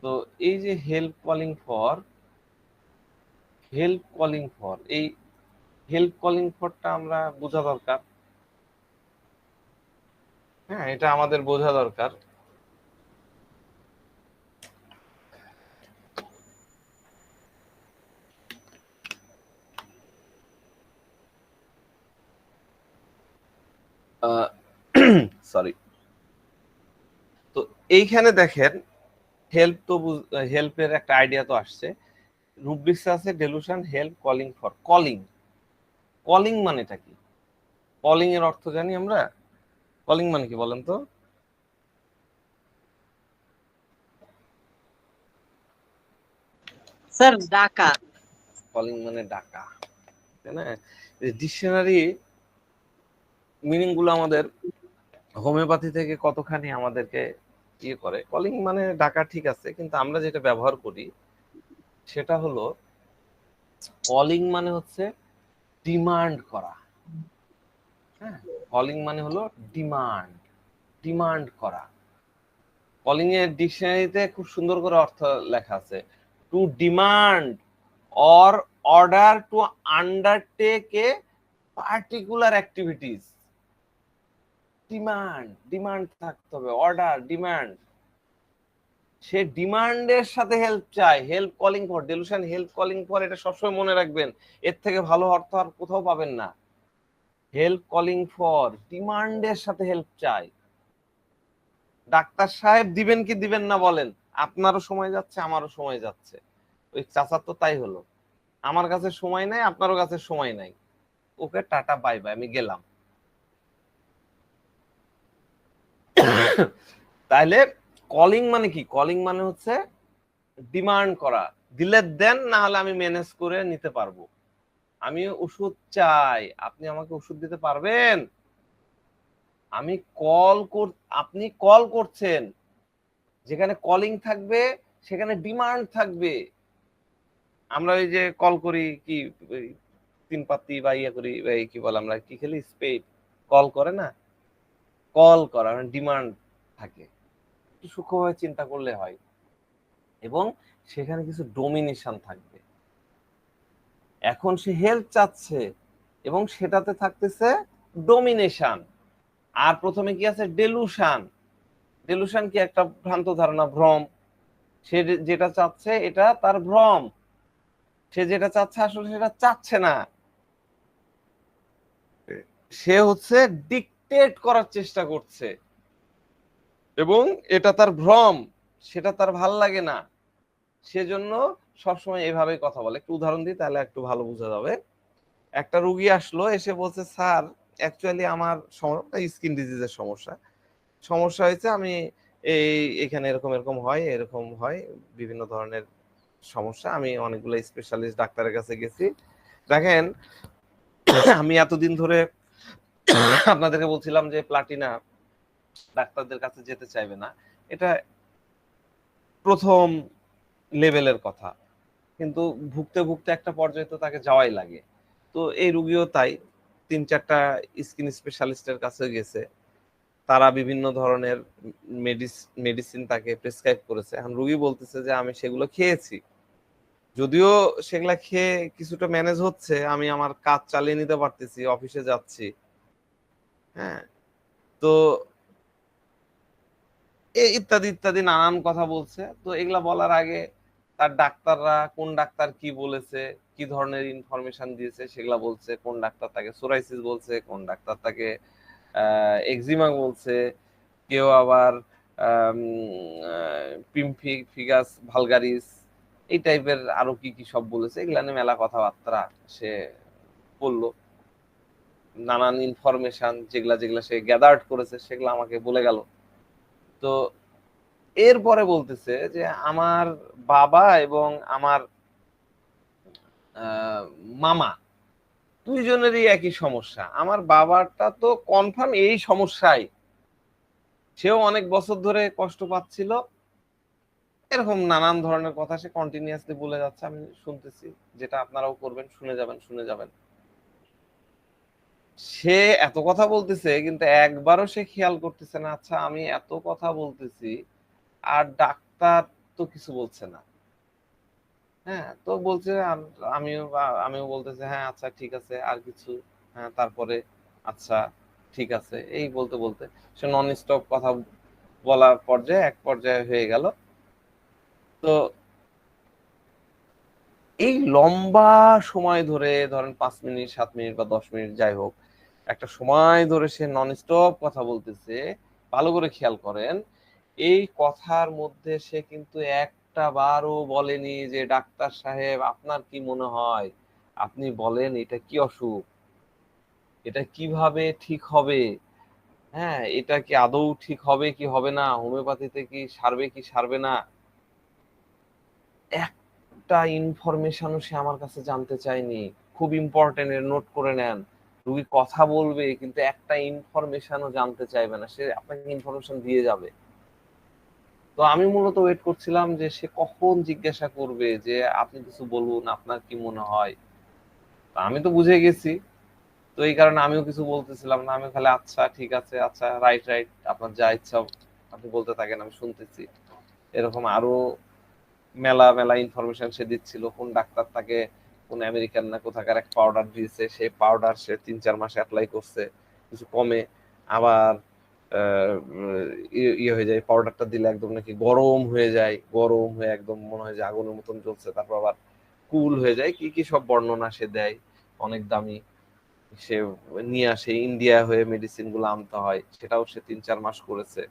তো এই যে হেল্প কলিং ফর, এই হেল্প কলিং ফরটা আমরা বোঝা দরকার। হ্যাঁ, এটা আমাদের বোঝা দরকার। সরি। তো এইখানে দেখেন, হেল্প তো হেল্পের একটা আইডিয়া তো আসছে। রুব্রিক্স আছে delusion help calling for. Calling, calling মানেটা কি? কলিং এর অর্থ জানি আমরা, কলিং মানে কি বলেন তো? স্যার ডাকা। কলিং মানে ডাকা, তাই না? ডিকশনারি মিনিং গুলো আমাদের হোমিওপ্যাথি থেকে কতখানি আমাদেরকে ইয়ে করে। কলিং মানে ডাকা, ঠিক আছে, কিন্তু আমরা যেটা ব্যবহার করি সেটা হলো, কলিং মানে হচ্ছে ডিমান্ড করা। হ্যাঁ, কলিং মানে হলো ডিমান্ড, ডিমান্ড করা। কলিং এর ডিকশনারিতে খুব সুন্দর করে অর্থ লেখা আছে, to demand or order to undertake a particular activities. Demand, demand থাকতে হবে, অর্ডার, ডিমান্ড। সে ডিমান্ডের সাথে হেল্প চায়, help calling for, delusion help calling for, এটা সবসময় মনে রাখবেন, এর থেকে ভালো অর্থ আর কোথাও পাবেন না। হেল্প কলিং ফর, ডিমান্ডের সাথে হেল্প চায়। ডাক্তার সাহেব দিবেন কি দিবেন না বলেন, আপনারও সময় যাচ্ছে আমারও সময় যাচ্ছে, ওই চাচার তো তাই হলো, আমার কাছে সময় নাই আপনারও কাছে সময় নাই, ওকে টাটা বাই বাই আমি গেলাম। তাইলে কলিং মানে কি? কলিং মানে হচ্ছে ডিমান্ড করা, দিলে দেন, না হলে আমি ম্যানেজ করে নিতে পারবো। আমি ওষুধ চাই, আপনি আমাকে ওষুধ দিতে পারবেন? আমি কল কর, আপনি কল করছেন, যেখানে কলিং থাকবে সেখানে ডিমান্ড থাকবে। আমরা ওই যে কল করি কি, ওই তিন পাত্তি বা ইয়ে করি, এই কি বলে, আমরা কি খেলি, স্পেড, কল করে না, কল করা ডিমান্ড থাকে, একটু সূক্ষ্মভাবে চিন্তা করলে হয়। এবং সেখানে কিছু ডোমিনেশন থাকবে। এখন সে হেল্প চাচ্ছে এবং সেটাতে থাকতেছে ডোমিনেশন। আর প্রথমে কি আছে, ডেলুশন। ডেলুশন কি? একটা ভ্রান্ত ধারণা, ভ্রম। সে যেটা চাচ্ছে এটা তার ভ্রম, সে যেটা চাচ্ছে আসলে সেটা চাচ্ছে না, সে হচ্ছে ডিকটেট করার চেষ্টা করছে এবং এটা তার ভ্রম, সেটা তার ভাল লাগে না, সেজন্য সবসময় এভাবে কথা বলে। একটু উদাহরণ দিই তাহলে একটু ভালো বোঝা যাবে। একটা রুগী আসলো, এসে বলছে, স্যার অ্যাকচুয়ালি আমার স্কিন ডিজিজের সমস্যা, সমস্যা হয়েছে, আমি এই এখানে এরকম এরকম হয়, এরকম হয়, বিভিন্ন ধরনের সমস্যা, আমি অনেকগুলো স্পেশালিস্ট ডাক্তারের কাছে গেছি। দেখেন, আমি এতদিন ধরে আপনাদেরকে বলছিলাম যে প্লাটিনা ডাক্তারদের কাছে যেতে চাইবে না, এটা প্রথম লেভেলের কথা, কিন্তু ভুগতে ভুগতে একটা পর্যায়ে তো তাকে যাওয়াই লাগে। তো এই রুগীও তাই, 3-4টা স্কিন স্পেশালিস্টের কাছে গেছে, তারা বিভিন্ন ধরনের মেডিসিন তাকে প্রেসক্রাইব করেছে। এখন রুগী বলতেছে যে আমি সেগুলো খেয়েছি, যদিও সেগুলা খেয়ে কিছুটা ম্যানেজ হচ্ছে, আমি আমার কাজ চালিয়ে নিতে পারতেছি, অফিসে যাচ্ছি, হ্যাঁ, তো ইত্যাদি ইত্যাদি নানান কথা বলছে। তো এগুলা বলার আগে তার ডাক্তাররা, কোন ডাক্তার কি বলেছে, কি ধরনের ইনফরমেশন দিয়েছে সেগুলা বলছে। কোন ডাক্তার তাকে সোরাইসিস বলছে, কোন ডাক্তার তাকে এক্সিমা বলছে, কেউ আবার পিমফিগাস ভালগারিস, এই টাইপের আরো কি কি সব বলেছে, এগুলা নিয়ে মেলা কথাবার্তা সে বললো। নানান ইনফরমেশন যেগুলা যেগুলা সে গ্যাদার্ড করেছে সেগুলো আমাকে বলে গেল। তো এরপরে বলতেছে যে আমার বাবা এবং আমার আহ, মামা দুইজনেরই একই সমস্যা। আমার বাবারটা তো কনফার্ম এই সমস্যাই, সেও অনেক বছর ধরে কষ্ট পাচ্ছিল, এরকম নানান ধরনের কথা সে কন্টিনিউয়াসলি বলে যাচ্ছে, আমি শুনতেছি, যেটা আপনারাও করবেন, শুনে যাবেন শুনে যাবেন। সে এত কথা বলতেছে কিন্তু একবারও সে খেয়াল করতেছে না, আচ্ছা আমি এত কথা বলতেছি আর ডাক্তার তো কিছু বলছে না। হ্যাঁ, তো বলছে আমিও আমিও বলতেছে হ্যাঁ আচ্ছা ঠিক আছে, আর কিছু? হ্যাঁ, তারপরে আচ্ছা ঠিক আছে, এই বলতে বলতে সে নন স্টপ কথা বলার পর্যায়ে এক পর্যায়ে হয়ে গেল। তো এই লম্বা সময় ধরে, ধরেন 5 মিনিট 7 মিনিট বা 10 মিনিট যাই হোক, একটা সময় ধরে সে নন স্টপ কথা বলতেছে, ভালো করে খেয়াল করেন, এই কথার মধ্যে সে কিন্তু একটা বারও বলেনি যে ডাক্তার সাহেব আপনার কি মনে হয়, আপনি বলেন এটা কি অসুখ, এটা কিভাবে ঠিক হবে, হ্যাঁ এটা কি আদৌ ঠিক হবে কি হবে না, হোমিওপ্যাথিতে কি সারবে কি সারবে না, একটা ইনফরমেশনও সে আমার কাছে জানতে চায়নি। খুব ইম্পর্টেন্ট, এর নোট করে নেন। রুগী কথা বলবে কিন্তু একটা ইনফরমেশনও জানতে চাইবে না, সে আপনাকে ইনফরমেশন দিয়ে যাবে। তো আমি মূলত ওয়েট করছিলাম যে সে কখন জিজ্ঞাসা করবে যে আপনি কিছু বলুন, আপনার কি মনে হয়। তো আমি তো বুঝে গেছি, তো এই কারণে আমিও কিছু বলতেছিলাম না, আমি খালি আচ্ছা ঠিক আছে, আচ্ছা রাইট রাইট, আপনার যা ইচ্ছা আপনি বলতে থাকেন, আমি শুনতেছি। এরকম আরো মেলা মেলা ইনফরমেশন সে দিচ্ছিল, কোন ডাক্তার তাকে কোন আমেরিকান না কোথাকার এক পাউডার দিয়েছে, সেই পাউডার সে 3-4 মাস অ্যাপ্লাই করছে, কিছু কমে, আবার ইয়ে হয়ে যায়, পাউডারটা দিলে একদম নাকি গরম হয়ে যায়, গরম হয়ে একদম মনে হয় যে আগুনের মতন জ্বলছে, তারপর আবার কুল হয়ে যায়, কি কি সব বর্ণনা সে দেয়, অনেক দামি। সে নিয়ে আসে, ইন্ডিয়া হয়ে মেডিসিন গুলো আনতে হয়, সেটাও সে 3-4 মাস করেছে।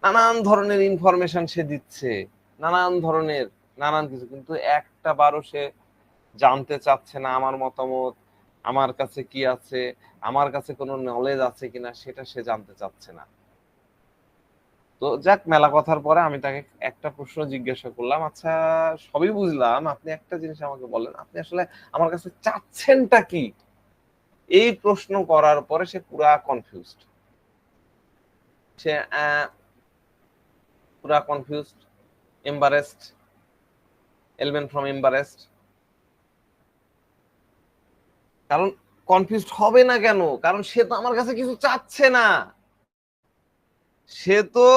নানান ধরনের ইনফরমেশন সে দিচ্ছে, নানান ধরনের, নানান কিছু, কিন্তু একটা বারও সে জানতে চাচ্ছে না আমার মতামত, আমার কাছে কি আছে, আমার কাছে কোনো নলেজ আছে কিনা সেটা সে জানতে চাচ্ছে না। তো যাক, মেলা কথার পরে আমি তাকে একটা প্রশ্ন জিজ্ঞাসা করলাম, আচ্ছা সবই বুঝলাম, আপনি একটা জিনিস আমাকে বলেন, আপনি আসলে আমার কাছে চাচ্ছেনটা কি? এই প্রশ্ন করার পরে সে পুরা কনফিউজড, সে পুরা কনফিউজড, এম্বারেসড, এলবেন ফ্রম এম্বারেসড। কারণ কনফিউজড হবে না কেন? কারণ সে তো আমার কাছে কিছু চাচ্ছে না, সে তো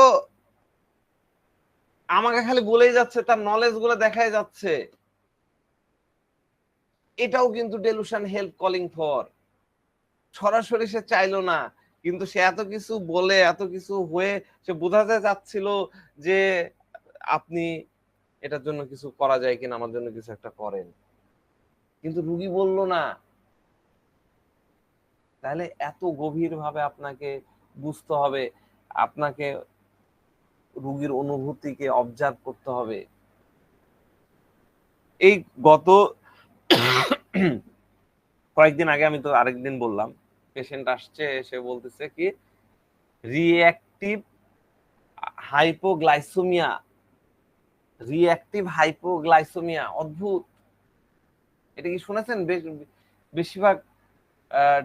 আমাকে খালি বলেই যাচ্ছে, তার নলেজ গুলো দেখাই যাচ্ছে। এটাও কিন্তু ডেলুশন, হেল্প কলিং ফর। সরাসরি সে চাইলো না, কিন্তু সে এত কিছু বলে, এত কিছু হয়ে সে বোঝাতে চাচ্ছিল যে আপনি এটার জন্য কিছু করা যায় কিনা, আমার জন্য কিছু একটা করেন। কিন্তু রুগী বলল না। তাহলে এত গভীর ভাবে আপনাকে বুঝতে হবে, আপনাকে রুগীর অনুভূতিকে অবজার্ভ করতে হবে। এই গত কয়েকদিন আগে, আমি তো আরেকদিন বললাম, পেশেন্ট আসছে, এসে বলতেছে কি রিঅ্যাক্টিভ হাইপোগ্লাইসেমিয়া, রিঅ্যাক্টিভ হাইপোগ্লাইসেমিয়া। অদ্ভুত, এটা কি শুনেছেন? বেশিরভাগ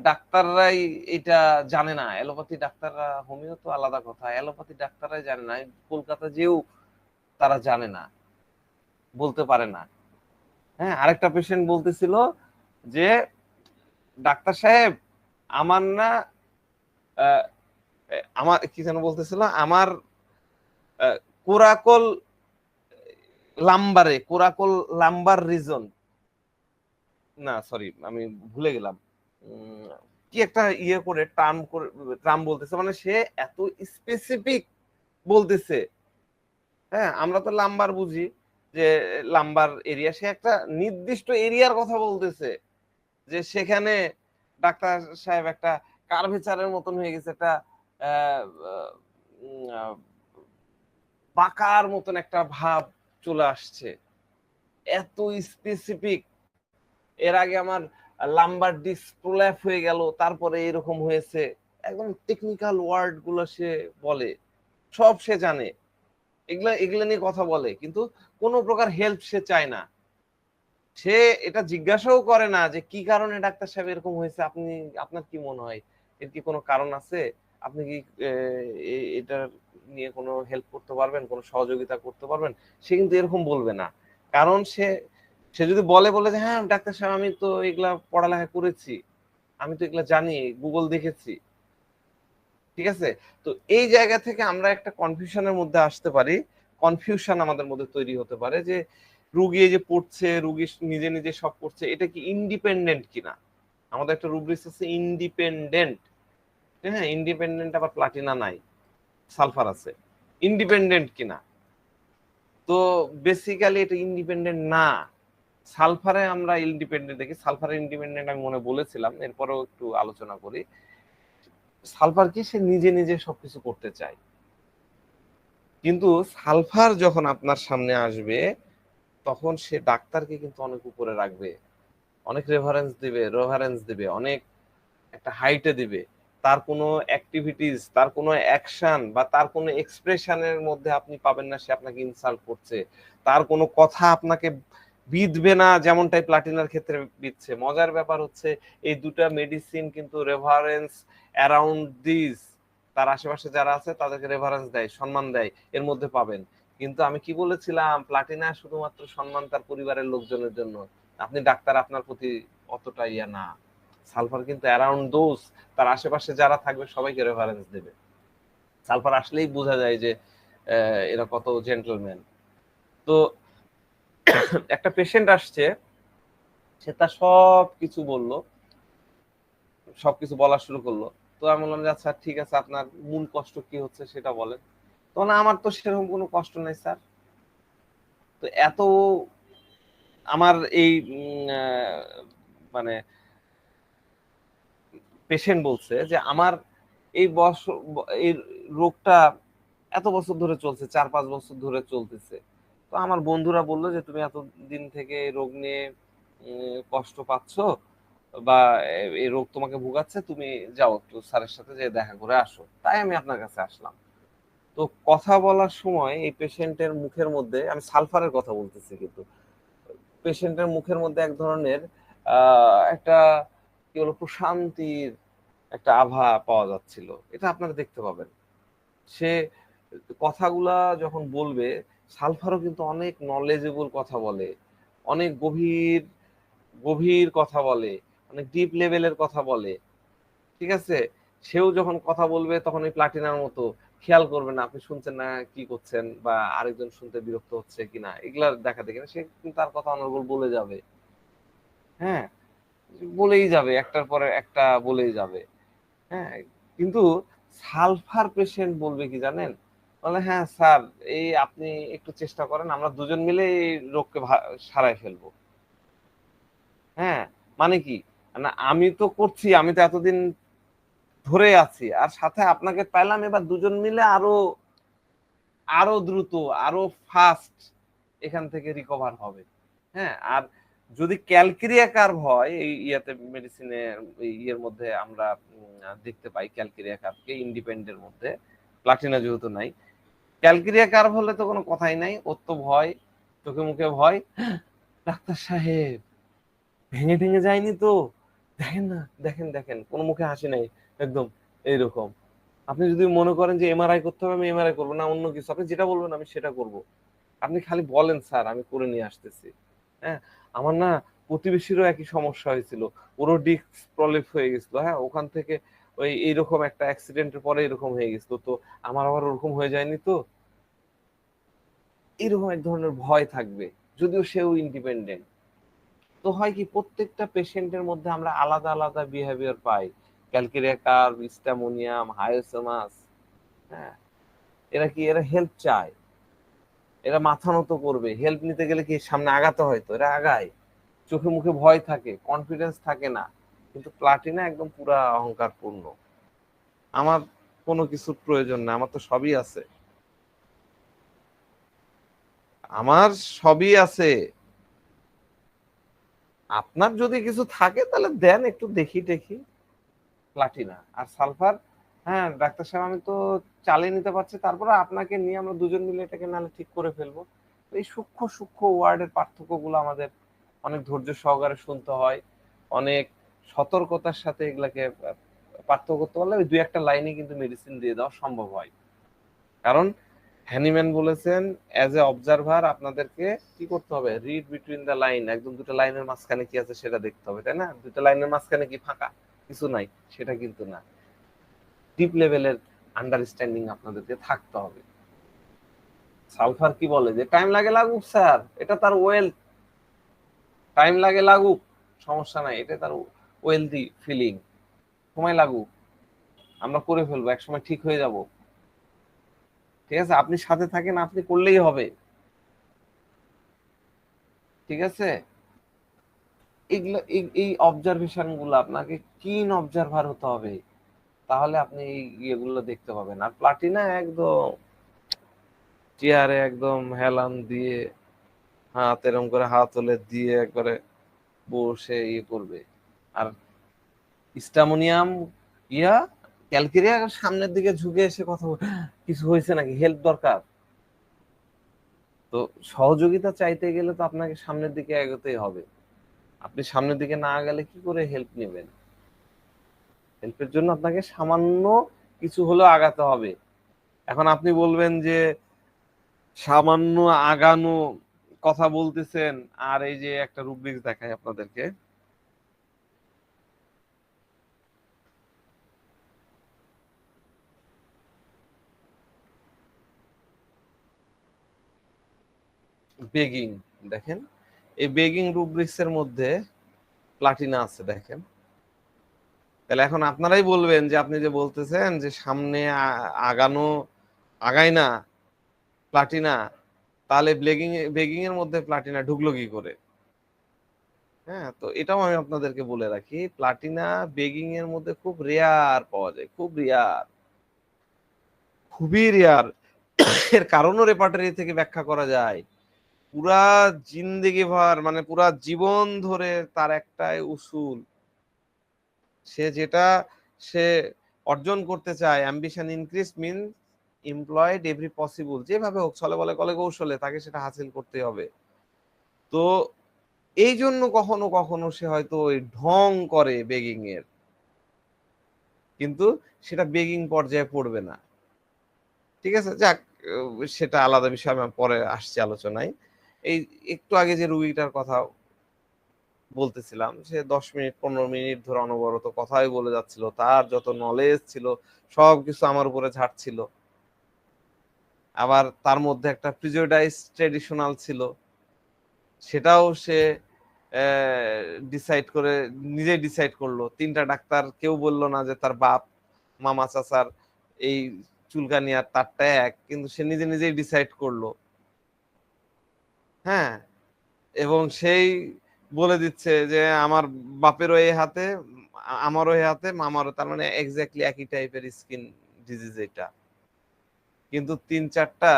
ডাক্তাররাই এটা জানে না, অ্যালোপ্যাথি ডাক্তাররা, হোমিও তো আলাদা কথা, অ্যালোপ্যাথি ডাক্তাররাই জানে না, কলকাতা যেও তারা জানে না, বলতে পারে না। হ্যাঁ, আরেকটা পেশেন্ট বলতেছিল যে ডাক্তার সাহেব, আমার না আমার কি যেন বলতেছিল, আমার কোরাকল লাম্বারে, কোরাকল লাম্বার রিজন, না সরি আমি ভুলে গেলাম, কি একটা ইয়ে করে ট্রাম বলতেছে, মানে সে এত স্পেসিফিক বলতেছে। হ্যাঁ, আমরা তো লাম্বার বুঝি যে লাম্বার এরিয়া, সে একটা নির্দিষ্ট এরিয়ার কথা বলতেছে, যে সেখানে ডাক্তার সাহেব একটা কার্ভেচারের মতন হয়ে গেছে, একটা আহ, আহ, বাঁকার মতন একটা ভাব চলে আসছে, এত স্পেসিফিক। এর আগে আমার লাম্বার ডিস্ক প্রোল্যাপ হয়ে গেল, তারপরে এরকম হয়েছে, একদম টেকনিক্যাল ওয়ার্ড গুলো সে বলে, সব সে জানে, এগুলা এগুলা নিয়ে কথা বলে, কিন্তু কোনো প্রকার হেল্প সে চায় না। সে এটা জিজ্ঞাসাও করে না যে কি কারণে ডাক্তার সাহেব এরকম হয়েছে, আপনি, আপনার কি মনে হয় এর কি কোনো কারণ আছে, আপনি কি এটা নিয়ে কোনো হেল্প করতে পারবেন, কোনো সহযোগিতা করতে পারবেন, সে কিন্তু এরকম বলবে না। কারণ সে সে যদি বলে বলে যে হ্যাঁ ডাক্তার সাহেব, আমি তো এগুলা পড়ালেখা করেছি, আমি তো এগুলা জানি, গুগল দেখেছি, ঠিক আছে। তো এই জায়গা থেকে আমরা একটা কনফিউশনের মধ্যে আসতে পারি, কনফিউশন আমাদের মধ্যে তৈরি হতে পারে যে রুগী এই যে পড়ছে, রুগী নিজে নিজে সব করছে, এটা কি ইন্ডিপেন্ডেন্ট কিনা। আমাদের একটা রুব্রিক্স আছে ইন্ডিপেন্ডেন্ট, হ্যাঁ ইন্ডিপেন্ডেন্ট, আবার প্লাটিনা নাই, সালফার আছে, ইন্ডিপেন্ডেন্ট কিনা। তো বেসিক্যালি এটা ইন্ডিপেন্ডেন্ট না। সালফারে আমরা ইন্ডিপেন্ডেন্ট দেখি, সালফারে ইন্ডিপেন্ডেন্ট আমি মনে বলেছিলাম, এরপরেও একটু আলোচনা করি। সালফার কি, সে নিজে নিজে সবকিছু করতে চায়, কিন্তু সালফার যখন আপনার সামনে আসবে, তখন সে ডাক্তারকে কিন্তু অনেক উপরে রাখবে, অনেক রেফারেন্স দিবে, অনেক একটা হাইটে দিবে। তার কোনো অ্যাক্টিভিটিস, তার কোনো অ্যাকশন বা তার কোনো এক্সপ্রেশনের মধ্যে আপনি পাবেন না সে আপনাকে ইনসাল্ট করছে। তার কোনো কথা আপনাকে বিধবে না, যেমনটাই প্লাটিনার ক্ষেত্রে বিধছে। মজার ব্যাপার হচ্ছে এই দুটা মেডিসিন কিন্তু রেফারেন্স অ্যারাউন্ড দিস, তার আশেপাশে যারা আছে তাদেরকে রেফারেন্স দেয়, সম্মান দেয়, এর মধ্যে পাবেন। কিন্তু আমি কি বলেছিলাম, প্লাটিনা শুধুমাত্র সম্মান তার পরিবারের লোকজনের জন্য, আপনি ডাক্তার, আপনার প্রতি অতটা ইয়া না। সালফার কিন্তু অ্যারাউন্ড দোজ, তার আশেপাশে যারা থাকবে সবাইকে রেফারেন্স দেবে। সালফার আসলেই বোঝা যায় যে এরা কত জেন্টলম্যান। তো একটা পেশেন্ট আসছে, সে তার সবকিছু বললো, সবকিছু বলা শুরু করলো, তো আমি বললাম যে আচ্ছা ঠিক আছে, আপনার মূল কষ্ট কি হচ্ছে সেটা বলেন। তখন আমার তো সেরকম কোনো কষ্ট নাই স্যার। তো এত আমার এই মানে পেশেন্ট বলছে যে আমার এই এই রোগটা এত বছর ধরে চলছে, 4-5 বছর ধরে চলতেছে। তো আমার বন্ধুরা বললো যে তুমি এতদিন থেকে এই রোগ নিয়ে কষ্ট পাচ্ছ বা এই রোগ তোমাকে ভোগাচ্ছে, তুমি যাও একটু স্যারের সাথে যে দেখা করে আসো। তাই আমি আপনার কাছে আসলাম। তো কথা বলার সময় এই পেশেন্টের মুখের মধ্যে, আমি সালফারের কথা বলতেছি, কিন্তু পেশেন্টের মুখের মধ্যে এক ধরনের একটা কি বলবো প্রশান্তির একটা আভা পাওয়া যাচ্ছিল। এটা আপনারা দেখতে পাবেন। সে কথাগুলা যখন বলবে, সালফারও কিন্তু অনেক নলেজেবল কথা বলে, অনেক গভীর গভীর কথা বলে, অনেক ডিপ লেভেলের কথা বলে। ঠিক আছে? সেও যখন কথা বলবে তখন এই প্লাটিনার মতো খেয়াল করবে না আপনি শুনছেন না কি করছেন, বা আরেকজন শুনতে বিরক্ত হচ্ছে কিনা, এগুলা দেখা দেখে না। সে কিন্তু তার কথা অনর্গল বলে যাবে। হ্যাঁ, বলেই যাবে, একটার পরে একটা বলেই যাবে। হ্যাঁ, কিন্তু সালফার পেশেন্ট বলবে কি জানেন? বলে হ্যাঁ স্যার, এই আপনি একটু চেষ্টা করেন, আমরা দুজন মিলে এই রোগকে সারাই ফেলবো। হ্যাঁ, মানে কি, না আমি তো করছি, আমি তো এতদিন ধরে আছি, আর সাথে আপনাকে পেলাম, এবার দুজন মিলে আরো আরো দ্রুত, আরো ফাস্ট এখান থেকে রিকভার হবে। হ্যাঁ, আর যদি ক্যালকেরিয়া কার্ভ হয়, এই ইয়াতে মেডিসিনে ইয়ের মধ্যে আমরা দেখতে পাই ক্যালকেরিয়া কার্ভকে ইন্ডিপেন্ডেন্টের মধ্যে, প্লাটিনা যেহেতু নাই। ক্যালকেরিয়া কার্ভ হলে তো কোনো কথাই নাই, ওর তো ভয়, চোখে মুখে ভয়। ডাক্তার সাহেব ভেঙে ভেঙে যায়নি তো? দেখেন না, দেখেন দেখেন, কোনো মুখে হাসি নাই, একদম এইরকম। আপনি যদি মনে করেন যে এমআরআই করতে হবে, আমি এমআরআই করবো না, অন্য কিছু আপনি যেটা বলবেন আমি সেটা করব। আপনি খালি বলেন স্যার, আমি করে নিয়ে আসতেছি। হ্যাঁ, আমার না প্রতিবেশীরও একই সমস্যা হয়েছিল, ওরও ডিস্ক প্রলেপ হয়ে গেছিল। হ্যাঁ, ওখান থেকে ওই এইরকম একটা অ্যাক্সিডেন্টের পরে এরকম হয়ে গেছিল, তো আমার আবার ওরকম হয়ে যায়নি তো? এরকম এক ধরনের ভয় থাকবে, যদিও সেও ইন্ডিপেন্ডেন্ট। তো হয় কি, প্রত্যেকটা পেশেন্টের মধ্যে আমরা আলাদা আলাদা বিহেভিয়ার পাই। Calcarea carb, Stramonium, Hyoscyamus. হ্যাঁ, এরা হেল্প চায়, এরা মাথা নত করবে। হেল্প নিতে গেলে কি সামনে আগাতে হয়, তো এরা আগায়। চোখে মুখে ভয় থাকে, কনফিডেন্স থাকে না। কিন্তু প্লাটিনা একদম পুরা অহংকার পূর্ণ। আমার কোনো কিছুর প্রয়োজন না, আমার তো সবই আছে, আমার সবই আছে। আপনার যদি কিছু থাকে তাহলে দেন, একটু দেখি দেখি। প্লাটিনা আর সালফার, হ্যাঁ ডাক্তার সাহেব আমি তো চালিয়ে নিতে পারছি, তারপরে আপনাকে নিয়ে আমরা দুজন মিলে এটাকে নাহলে ঠিক করে ফেলবো। এই সূক্ষ্ম সূক্ষ্ম ওয়ার্ডের পার্থক্যগুলো আমাদের অনেক ধৈর্য সহকারে শুনতে হয়, অনেক সতর্কতার সাথে এগুলাকে পার্থক্য করতে পারলে ওই দুই একটা লাইনে কিন্তু মেডিসিন দিয়ে দেওয়া সম্ভব হয়। কারণ হ্যানিম্যান বলেছেন, অ্যাজ এ অবজারভার আপনাদেরকে কি করতে হবে, রিড বিটুইন দ্য লাইন, একদম দুটো লাইনের মাঝখানে কি আছে সেটা দেখতে হবে, তাই না? দুটো লাইনের মাঝখানে কি ফাঁকা কিছু নাই? সেটা কিন্তু না। ডিপ লেভেলের আন্ডারস্ট্যান্ডিং আপনাদেরকে থাকতে হবে। সালফার কি বলে যে টাইম লাগে লাগুক স্যার, এটা তার ওয়েলথ, টাইম লাগে লাগুক, সমস্যা নাই, এটা তার ওয়েলথি ফিলিং, সময় লাগুক, আমরা করে ফেলবো, একসময় ঠিক হয়ে যাব। ঠিক আছে, আপনি সাথে থাকেন, আপনি করলেই হবে। ঠিক আছে, এগুলো এই অবজারভেশন গুলো আপনাকে কিন অবজারভার হতে হবে, তাহলে আপনি এই ইয়েগুলো দেখতে পাবেন। আর প্লাটিনা একদম চেয়ারে একদম হেলান দিয়ে, হাত এরম করে হাত তুলে দিয়ে একবারে বসে ইয়ে করবে। আর স্টামোনিয়াম ইয়া ক্যালকেরিয়া সামনের দিকে ঝুঁকে এসে কথা কিছু হয়েছে নাকি, হেল্প দরকার? তো সহযোগিতা চাইতে গেলে তো আপনাকে সামনের দিকে এগোতেই হবে। আপনি সামনের দিকে না গেলে কি করে হেল্প নেবেন? হেল্পের জন্য আপনাকে সামান্য কিছু হলেও আগাতে হবে। এখন আপনি বলবেন যে সামান্য আগানো কথা বলতেছেন, আর এই যে একটা রুব্রিক্স দেখাই আপনাদেরকে। বেগিং, দেখেন এই বেগিং রুব্রিক্স এর মধ্যে প্লাটিনা আছে দেখেন, তাহলে এখন আপনারাই বলবেন যে আপনি যে বলতেছেন যে সামনে আগায় না প্লাটিনা, তাহলে বেগিং এর মধ্যে প্লাটিনা ঢুকলো কি করে? হ্যাঁ, তো এটাও আমি আপনাদেরকে বলে রাখি, প্লাটিনা বেগিং এর মধ্যে খুব রেয়ার পাওয়া যায়, খুব রেয়ার, খুবই রেয়ার। এর কারণও রেপার্টরি থেকে ব্যাখ্যা করা যায়। পুরা জিন্দেগি ভর, মানে পুরা জীবন ধরে তার একটাই উসুল, সে অর্জন করতে চায়, অ্যাম্বিশন ইনক্রিজ মিন এমপ্লয়েড এভরি পসিবল, যেভাবে হোক, ছলে বলে কলে কৌশলে তাকে সেটা হাসিল করতে হবে। তো এই জন্য কখনো কখনো সে হয়তো ওই ঢং করে বেগিং এর, কিন্তু সেটা বেগিং পর্যায়ে পড়বে না। ঠিক আছে, যাক, সেটা আলাদা বিষয়, আমি পরে আসছি আলোচনায়। এই একটু আগে যে রুগীটার কথা বলতেছিলাম, সে 10 মিনিট 15 মিনিট ধরে অনবরত কথাই বলে যাচ্ছিল, তার যত নলেজ ছিল সবকিছু আমার উপরে ঝাড়ছিল। আবার তার মধ্যে একটা প্রিজুডাইস ট্রেডিশনাল ছিল, সেটাও সে নিজে ডিসাইড করলো। 3টা ডাক্তার কেউ বললো না যে তার বাপ মামা চাচার এই চুলকানি আর তারটা এক, কিন্তু সে নিজে নিজেই ডিসাইড করলো। হ্যাঁ, এবং সেই বলে দিচ্ছে যে আমার বাপেরও এই হাতে, আমারও এই হাতে, মামারও, তার মানে এক্স্যাক্টলি একই টাইপের স্কিন ডিজিজ এটা। কিন্তু 3-4টা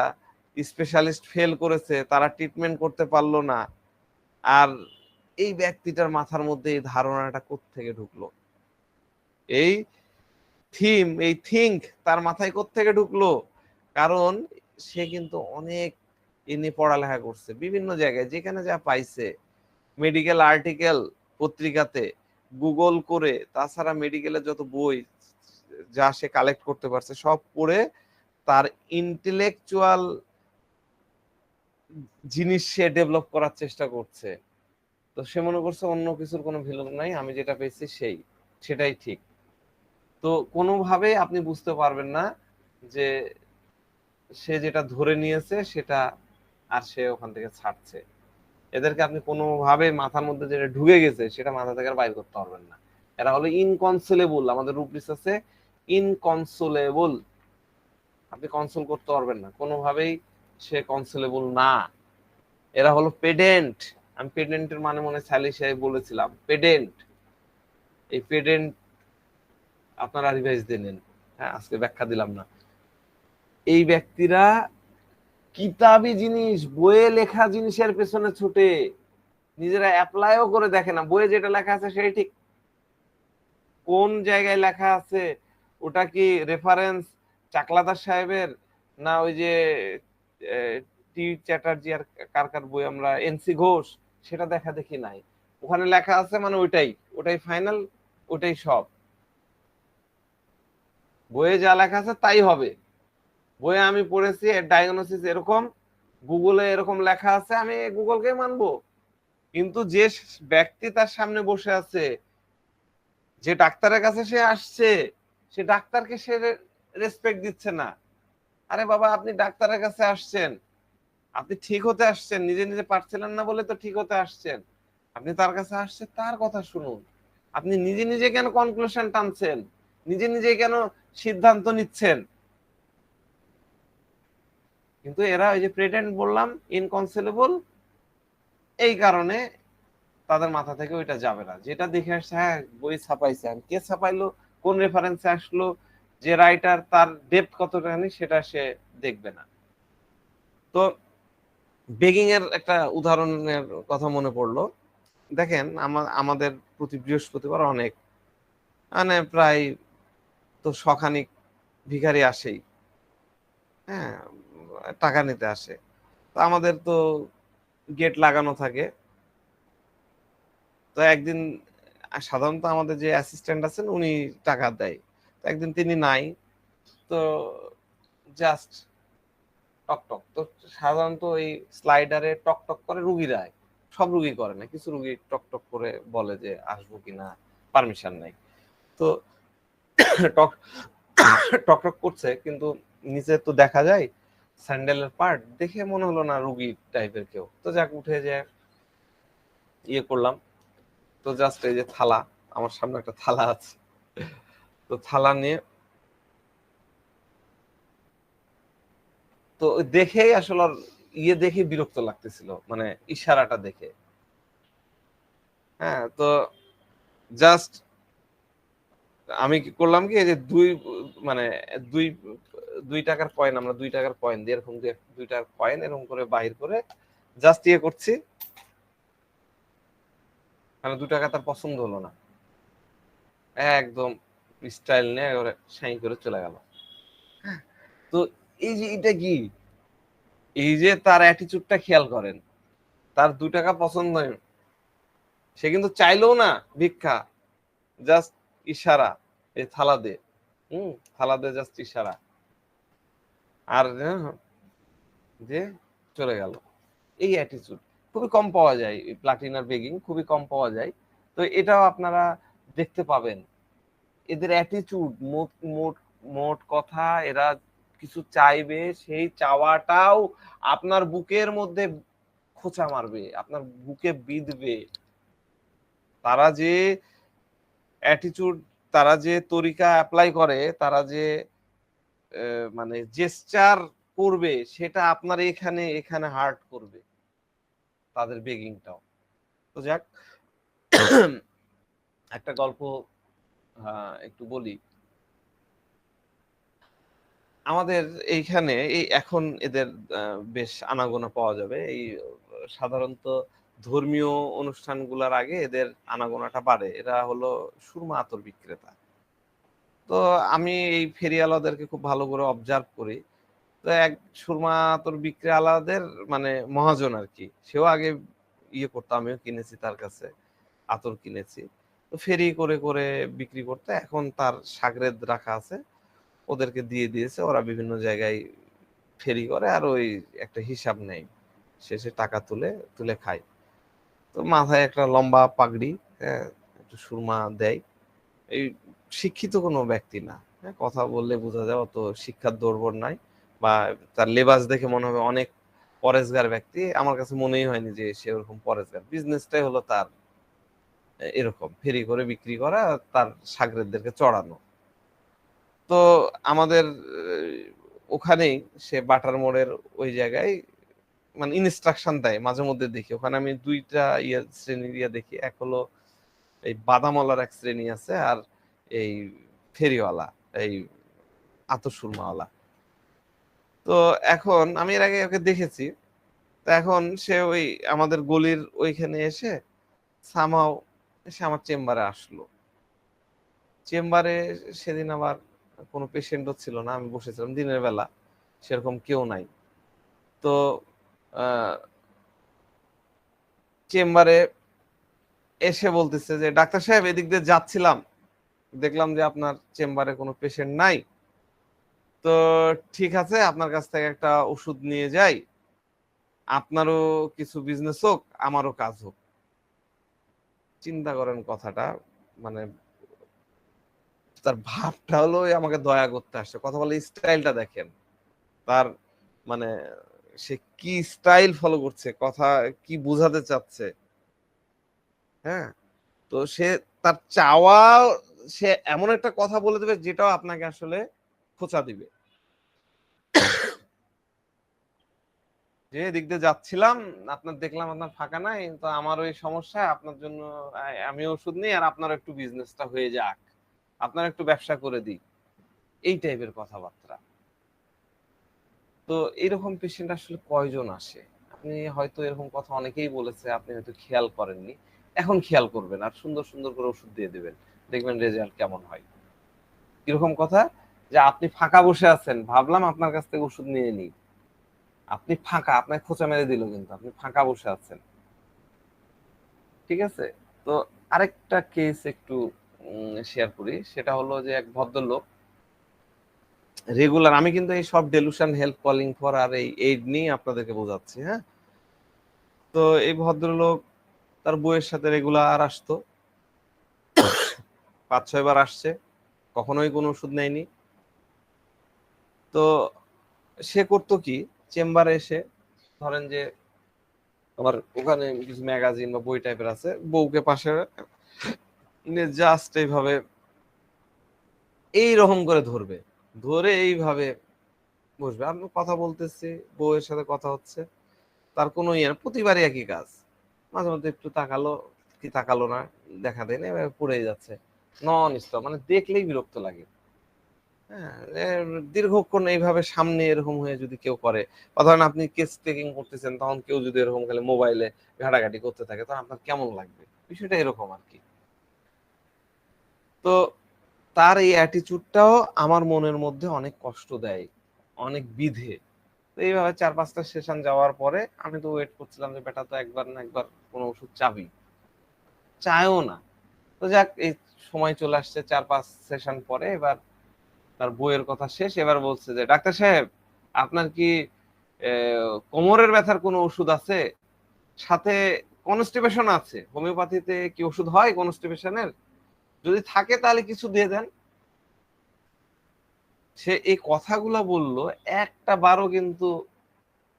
স্পেশালিস্ট ফেল করেছে, তারা ট্রিটমেন্ট করতে পারলো না। আর এই ব্যক্তিটার মাথার মধ্যে এই ধারণাটা কোত্থেকে ঢুকলো, এই থিঙ্ক তার মাথায় কোত্থেকে ঢুকলো? কারণ সে কিন্তু অনেক এনে পড়ালেখা করছে বিভিন্ন জায়গায়, যেখানে যা পাইছে, মেডিকেল আর্টিকেল পত্রিকাতে, গুগল করে, তাছাড়া মেডিকেলের যত বই যা সে কালেক্ট করতে পারছে সব পড়ে তার ইন্টেলেকচুয়াল জিনিস সে ডেভেলপ করার চেষ্টা করছে। তো সে মনে করছে অন্য কিছুর কোনো ভ্যালু নাই, আমি যেটা পেয়েছি সেটাই ঠিক। তো কোনোভাবে আপনি বুঝতে পারবেন না যে সে যেটা ধরে নিয়েছে সেটা আর সে ওখান থেকে ছাড়ছে। এদেরকে আপনি কোনোভাবে মাথার মধ্যে যেটা ঢুকে গেছে সেটা মাথা থেকে আর বাইর করতে পারবেন না। এরা হলো ইনকনসোলেবল, আমাদের রুব্রিক্স আছে ইনকনসোলেবল, আপনি কনসোল করতে পারবেন না কোনোভাবেই, সে কনসোলেবল না। এরা হলো পেডেন্ট। আমি পেডেন্টের মানে মনে সালিশাই বলেছিলাম, পেডেন্ট। এই পেডেন্ট আপনারা রিভাইজ দিলেন, হ্যাঁ, আজকে ব্যাখ্যা দিলাম না। এই ব্যক্তিরা কিতাবি জিনিস, বইয়ে লেখা জিনিসের পেছনে ছুটে, নিজেরা অ্যাপ্লাইও করে দেখে না বইয়ে যেটা লেখা আছে সেই ঠিক, কোন জায়গায় লেখা আছে ওটা কি রেফারেন্স চাকলাদার সাহেবের, না ওই যে টি চ্যাটার্জি আর কার কার বই, আমরা এনসি ঘোষ, সেটা দেখা দেখি নাই। ওখানে লেখা আছে মানে ওটাই ফাইনাল, ওটাই সব, বইয়ে যা লেখা আছে তাই হবে। বইয়ে আমি পড়েছি ডায়াগনোসিস এরকম, গুগলে এরকম লেখা আছে, আমি গুগলকে মানবো। কিন্তু যে ব্যক্তি তার সামনে বসে আছে, যে ডাক্তারের কাছে সে আসছে, সে ডাক্তারকে সে রেসপেক্ট দিচ্ছে না। আরে বাবা, আপনি ডাক্তারের কাছে আসছেন, আপনি ঠিক হতে আসছেন, নিজে নিজে পারছিলেন না বলে তো ঠিক হতে আসছেন। আপনি তার কাছে আসছেন, তার কথা শুনুন। আপনি নিজে নিজে কেন কনক্লুশন টানছেন, নিজে নিজে কেন সিদ্ধান্ত নিচ্ছেন? কিন্তু এরা ওই যে প্রেটেন্ড বললাম, ইনকনসেলেবল, এই কারণে তাদের মাথা থেকে ওইটা যাবে না। যেটা দেখে আসছে, হ্যাঁ বই ছাপাইছে, আর কে ছাপাইলো, কোন রেফারেন্সে আসলো, যে রাইটার, তার ডেপথ কতখানি, সেটা সে দেখবে না। তো বেগিং এর একটা উদাহরণের কথা মনে পড়লো। দেখেন, আমাদের প্রতি বৃহস্পতিবার অনেক, মানে প্রায় তো শখানিক ভিখারি আসেই, হ্যাঁ, টাকা নিতে আসে। তো আমাদের তো গেট লাগানো থাকে। তো একদিন সাধারণত আমাদের যে অ্যাসিস্ট্যান্ট আছেন উনি টাকা দেয়। তো একদিন তিনি নাই, তো জাস্ট টক টক, তো সাধারণত এই স্লাইডারে টক টক করে রুগীরা, সব রুগী করে না, কিছু রুগী টক টক করে বলে যে আসবো কিনা, পারমিশন নাই। তো টক টক টক করছে, কিন্তু নিচে তো দেখা যায় স্যান্ডেলের পার্ট, দেখে মনে হলো না রুগী টাইপের কেউ। তো যাক, উঠে যে ইয়ে করলাম, তো জাস্ট এই যে থালা, আমার সামনে একটা থালা আছে, তো থালা নিয়ে, তো দেখেই আসলে ওর ইয়ে দেখে বিরক্ত লাগতেছিল, মানে ইশারাটা দেখে। হ্যাঁ, তো জাস্ট আমি কি করলাম কি, এই যে মানে দুই 2 টাকার কয়েন, আমরা 2 টাকার কয়েন দিয়ে এরকম 2 টাকার কয়েন এরকম করে বাহির করে জাস্ট ইয়ে করছি, মানে 2 টাকা তার পছন্দ হলো না, একদম স্টাইল নিয়ে একেবারে সাই করে চলে গেল। তো এই যে এটা কি, এই যে তার অ্যাটিচিউডটা খেয়াল করেন, তার 2 টাকা পছন্দ হয়, সে কিন্তু চাইলেও না ভিক্ষা, জাস্ট ইশারা, এই থালা দে, থালা দে, জাস্ট ইশারা, আর যে চলে গেল। এই অ্যাটিচিউড খুবই কম পাওয়া যায়, এই প্লাটিনার বেগিং খুবই কম পাওয়া যায়। তো এটাও আপনারা দেখতে পাবেন, এদের অ্যাটিচিউড, মোট মোট মোট কথা, এরা কিছু চাইবে, সেই চাওয়াটাও আপনার বুকের মধ্যে খোঁচা মারবে, আপনার বুকে বিঁধবে। তারা যে অ্যাটিচিউড, তারা যে তরিকা অ্যাপ্লাই করে, তারা যে মানে জেস্চার করবে, সেটা আপনার এখানে এখানে হার্ট করবে, তাদের বেগিংটাও। তো যাক, একটা গল্প একটু বলি। আমাদের এইখানে এই এখন এদের বেশ আনাগোনা পাওয়া যাবে, এই সাধারণত ধর্মীয় অনুষ্ঠানগুলোর আগে এদের আনাগোনাটা বাড়ে। এরা হলো সুরমা আতর বিক্রেতা। তো আমি এই ফেরিওয়ালাদেরকে খুব ভালো করে অবজার্ভ করি। তো এক সুরমা আতর বিক্রিওয়ালাদের মানে মহাজন আর কি, সেও আগে ইয়ে করতো, আমিও কিনেছি তার কাছে, আতর কিনেছি। তো ফেরি করে করে বিক্রি করতে, এখন তার সাগরেদ রাখা আছে, ওদেরকে দিয়ে দিয়েছে, ওরা বিভিন্ন জায়গায় ফেরি করে, আর ওই একটা হিসাব নেই, শেষে টাকা তুলে তুলে খায়। তো মাথায় একটা লম্বা পাগড়ি, হ্যাঁ, একটু সুরমা দেয়। এই শিক্ষিত কোনো ব্যক্তি না, হ্যাঁ, কথা বললে বোঝা যায় অত শিক্ষার দৌড়বড় নাই, বা তার লেবাস দেখে মনে হবে অনেক পরেশগার ব্যক্তি। আমার কাছে মনেই হয়নি যে সে ওরকম পরেশগার, বিজনেসটাই হলো তার এরকম ফেরি করে বিক্রি করা, তার সাগরেদদেরকে চড়ানো। তো আমাদের ওখানেই, সে বাটার মোড়ের ওই জায়গায় মানে ইনস্ট্রাকশন দেয় মাঝে মধ্যে, দেখি ওখানে আমি দুইটা শ্রেণীর দেখি, এক হলো এই বাদামওয়ালার এক শ্রেণী আছে, আর এই ফেরিওয়ালা, এই আতর সুরমাওয়ালা। তো এখন আমি এর আগে ওকে দেখেছি, তো এখন সে ওই আমাদের গলির ওইখানে এসে সামাও এসে আমার চেম্বারে আসলো। চেম্বারে সেদিন আবার কোনো পেশেন্টও ছিল না, আমি বসেছিলাম দিনের বেলা, সেরকম কেউ নাই। তো চেম্বারে এসে বলতেছে যে, ডাক্তার সাহেব, এদিক দিয়ে যাচ্ছিলাম, দেখলাম যে আপনার চেম্বারে কোনো পেশেন্ট নাই, তো ঠিক আছে, আপনার কাছ থেকে একটা ওষুধ নিয়ে যাই, আপনারও কিছু বিজনেস হোক, আমারও কাজ হোক। চিন্তা করেন কথাটা, মানে তার ভাবটা হলো আমাকে দয়া করতে আসছে, কথা বলে স্টাইলটা দেখেন তার, মানে সে কি স্টাইল ফলো করছে, কথা কি বোঝাতে চাচ্ছে। হ্যাঁ, তো সে তার চাওয়া, সে এমন একটা কথা বলে দেবে যেটাও আপনাকে আসলে খোঁচা দিবে, যে দিক দিয়ে যাচ্ছিলাম, আপনার দেখলাম আপনার ফাঁকা নাই, তো আমার ওই সমস্যা, আপনার জন্য আমি ওষুধ নিই, আর আপনার একটু বিজনেসটা হয়ে যাক, আপনার একটু ব্যবসা করে দিই, এই টাইপের কথাবার্তা। তো এরকম পেশেন্ট আসলে কয়জন আসে? আপনি হয়তো এরকম কথা অনেকেই বলেছে, আপনি হয়তো খেয়াল করেননি, এখন খেয়াল করবেন, আর সুন্দর সুন্দর করে ওষুধ দিয়ে দিবেন, দেখবেন রেজাল্ট কেমন হয়। কিরকম কথা, যে আপনি ফাঁকা বসে আছেন, ভাবলাম আপনার কাছ থেকে ওষুধ নিয়ে নিই, আপনি ফাঁকা, আপনাকে খোঁচা মেরে দিল, কিন্তু আপনি ফাঁকা বসে আছেন। ঠিক আছে। তো আরেকটা কেস একটু শেয়ার করি, সেটা হলো যে এক ভদ্রলোক রেগুলার, আমি কিন্তু এই সব ডেলুশন হেল্প কলিং ফর আর এই এইড নিয়ে আপনাদেরকে বোঝাচ্ছি, হ্যাঁ। তো এই ভদ্রলোক তার বউয়ের সাথে রেগুলার আসতো, 5-6 বার আসছে, কখনোই কোনো ওষুধ নেয়নি। তো সে করতো কি, চেম্বারে এসে, ধরেন যে আমার ওখানে কিছু ম্যাগাজিন বা বই টাইপের আছে, বউকে পাশে জাস্ট এইভাবে এইরকম করে ধরবে, ধরে এইভাবে বসবে, আমি কথা বলতেছি, বউয়ের সাথে কথা হচ্ছে, তার কোনো ইয়ে না, প্রতিবারই একই কাজ। মাঝে মধ্যে একটু তাকালো কি তাকালো না, দেখা দেয় না, এভাবে পড়ে যাচ্ছে নন স্টপ, মানে দেখলেই বিরক্ত লাগে। হ্যাঁ, দীর্ঘক্ষণ এইভাবে সামনে এরকম হয়ে যদি কেউ করে, বা ধরেন আপনি কেস টেকিং করতেছেন, তখন কেউ যদি এরকম খালি মোবাইলে ঘাটাঘাটি করতে থাকে, তখন আপনার কেমন লাগবে? বিষয়টা এরকম আর কি। তো তার এই অ্যাটিচিউডটাও আমার মনের মধ্যে অনেক কষ্ট দেয়, অনেক বিধে। তো এইভাবে 4-5টা সেশন যাওয়ার পরে আমি তো ওয়েট করছিলাম যে বেটা তো একবার না একবার কোনো ওষুধ চাবি, চায়ও না। তো যাক, এই সময় চলে আসছে 4-5 সেশন পরে, এবার তার বইয়ের কথা শেষ, এবার বলছে যে ডাক্তার সাহেব, আপনার কি কোমরের ব্যথার কোনো ওষুধ আছে? সাথে কনস্টিপেশন আছে, হোমিওপ্যাথিতে কি ওষুধ হয় কনস্টিপেশনের? যদি থাকে তাহলে কিছু দিয়ে দেন। সে এই কথাগুলো বলল, একটা বারও কিন্তু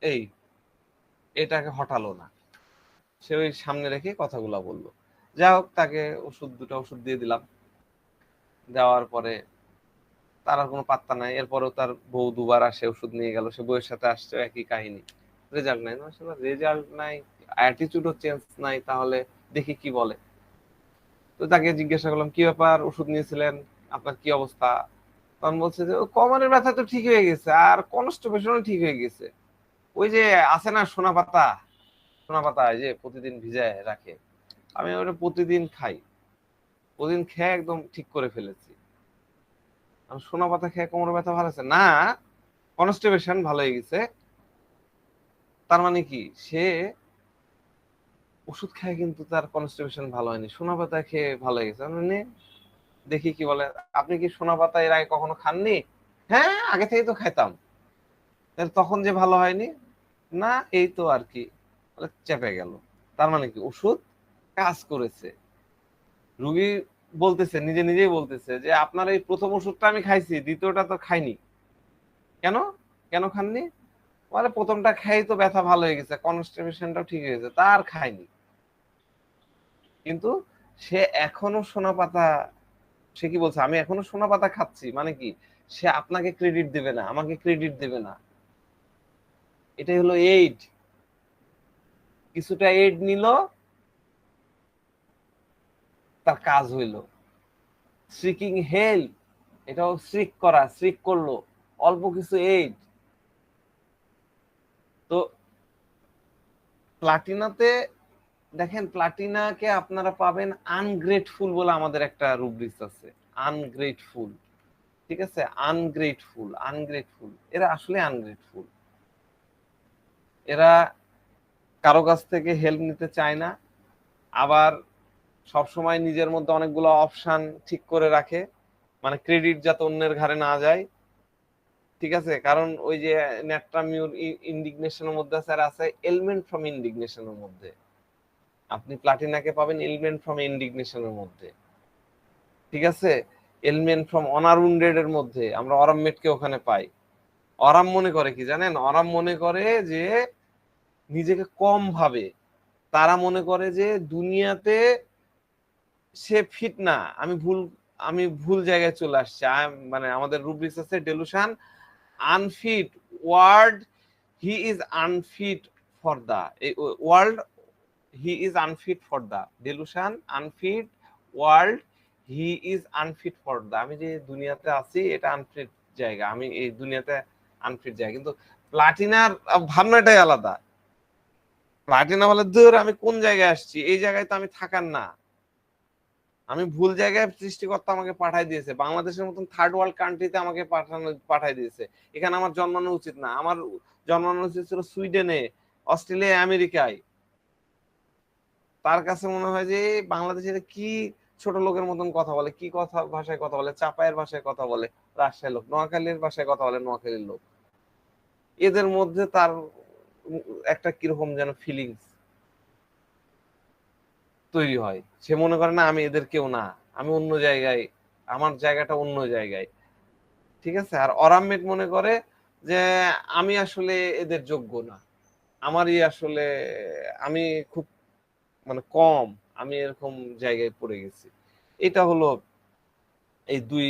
এই এটাকে হটালো না, সে ওই সামনে রেখে কথাগুলো বলল। যাই হোক, তাকে দুটো ওষুধ দিয়ে দিলাম। দেওয়ার পরে তার আর কোনো পাত্তা নাই। এরপরেও তার বউ দুবার আসে, ওষুধ নিয়ে গেল, সে বউয়ের সাথে আসছে, একই কাহিনী। রেজাল্ট নাই না, রেজাল্ট নাই, অ্যাটিটিউডও চেঞ্জ নাই, তাহলে দেখি কি বলে। তো তাকে জিজ্ঞাসা করলাম, কি ব্যাপার, ওষুধ নিয়েছিলেন, আপনার কি অবস্থা? তখন বলছে যে ও কোমরের ব্যথা তো ঠিক হয়ে গেছে, আর কনস্টিপেশনও ঠিক হয়ে গেছে। ওই যে আছে না সোনা পাতা, সোনা পাতা এই যে প্রতিদিন ভিজায় রাখে, আমি ওটা প্রতিদিন খাই, প্রতিদিন খেয়ে একদম ঠিক করে ফেলেছি। আমি সোনা পাতা খেয়ে কোমরের ব্যথা ভালো আছে না, কনস্টিপেশন ভালো হয়ে গেছে। তার মানে কি, সে ওষুধ খায় কিন্তু তার কনস্টিপেশন ভালো হয়নি, সোনা পাতা খেয়ে ভালো হয়ে গেছে। মানে দেখি কি বলে। আপনি কি সোনা পাতা এর আগে কখনো খাননি? হ্যাঁ, আগে থেকে তো খাইতাম। তাহলে তখন যে ভালো হয়নি? না, এই তো আর কি, বলে চেপে গেল। তার মানে কি, ওষুধ কাজ করেছে। রুগী বলতেছে, নিজে নিজেই বলতেছে যে আপনার এই প্রথম ওষুধটা আমি খাইছি, দ্বিতীয়টা তো খাইনি। কেন? কেন খাননি? বলে প্রথমটা খাই তো ব্যথা ভালো হয়ে গেছে, কনস্টিপেশনটাও ঠিক হয়ে গেছে, তার খাইনি। কিন্তু সে এখনো সোনা পাতা, সে কি বলছে, আমি এখনো সোনা পাতা খাচ্ছি, মানে কি, সে আপনাকে ক্রেডিট দেবে না, আমাকে ক্রেডিট দেবে না। এটাই হলো এইড। কিছুটা এইড নিল, তার কাজ হইল। সিকিং হেল্প, এটাও সিক করা, সিক করলো, অল্প কিছু এইড। তো প্লাটিনাতে দেখেন, প্লাটিনাকে আপনারা পাবেন আনগ্রেটফুল বলে আমাদের একটা রুব্রিক্স আছে, আনগ্রেটফুল। ঠিক আছে, আনগ্রেটফুল, আনগ্রেটফুল, এরা আসলে আনগ্রেটফুল। এরা কারো কাছ থেকে হেল্প নিতে চায় না, আবার সব সময় নিজের মধ্যে অনেকগুলো অপশন ঠিক করে রাখে, মানে ক্রেডিট যাতে অন্যের ঘাড়ে না যায়। ঠিক আছে, কারণ ওই যে নেট্রামিউর ইন্ডিগনেশনের মধ্যে আছে, আর আছে এলিমেন্ট ফ্রম ইন্ডিগনেশনের মধ্যে। আপনি প্লাটিনাকে পাবেন এলিমেন্ট ফ্রম ইন্ডিগনেশনের মধ্যে। ঠিক আছে, এলিমেন্ট ফ্রম অনার উন্ডেড এর মধ্যে আমরা অরামমেটকে ওখানে পাই। অরাম মনে করে কি জানেন, অরাম মনে করে যে নিজেকে কম ভাবে। তারা মনে করে যে দুনিয়াতে সে ফিট না, আমি ভুল জায়গায় চলে আসছি। মানে আমাদের রুব্রিক্স আছে delusion, unfit world, he is unfit for the world, he is unfit for the delusion, unfit world, he is unfit for the, আমি যে দুনিয়াতে আছি এটা আনফিট জায়গা, আমি এই দুনিয়াতে আনফিট জায়গা। কিন্তু প্লাটিনার ভাবনাটাই আলাদা। প্লাটিনা বলে দূর, আমি কোন জায়গায় আসছি, এই জায়গায় তো আমি থাকার না, আমি ভুল জায়গায় সৃষ্টিকর্তা আমাকে পাঠাই দিয়েছে, বাংলাদেশের মতন থার্ড ওয়ার্ল্ড কান্ট্রিতে আমাকে পাঠাই দিয়েছে। এখানে আমার জন্মানো উচিত না, আমার জন্মানো উচিত ছিল সুইডেনে, অস্ট্রেলিয়া, আমেরিকায়। তার কাছে মনে হয় যে বাংলাদেশের কি ছোট লোকের মতন কথা বলে, কি কথা ভাষায় কথা বলে, চাপায়ের ভাষায় কথা বলে, রাজশাহী লোক, নোয়াখালীর ভাষায় কথা বলে, নোয়াখালীর লোক। এদের মধ্যে তার একটা কিরকম যেন ফিলিংস তৈরি হয়। সে মনে করে না, আমি এদের কেউ না, আমি অন্য জায়গায়, আমার জায়গাটা অন্য জায়গায়। ঠিক আছে, আর অরামমেট মনে করে যে আমি আসলে এদের যোগ্য না, আমারই আসলে, আমি খুব মানে কম, আমি এরকম জায়গায় পড়ে গেছি। এটা হলো এই দুই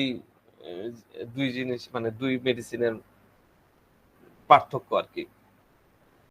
দুই জিনিস মানে দুই মেডিসিনের পার্থক্য আর কি।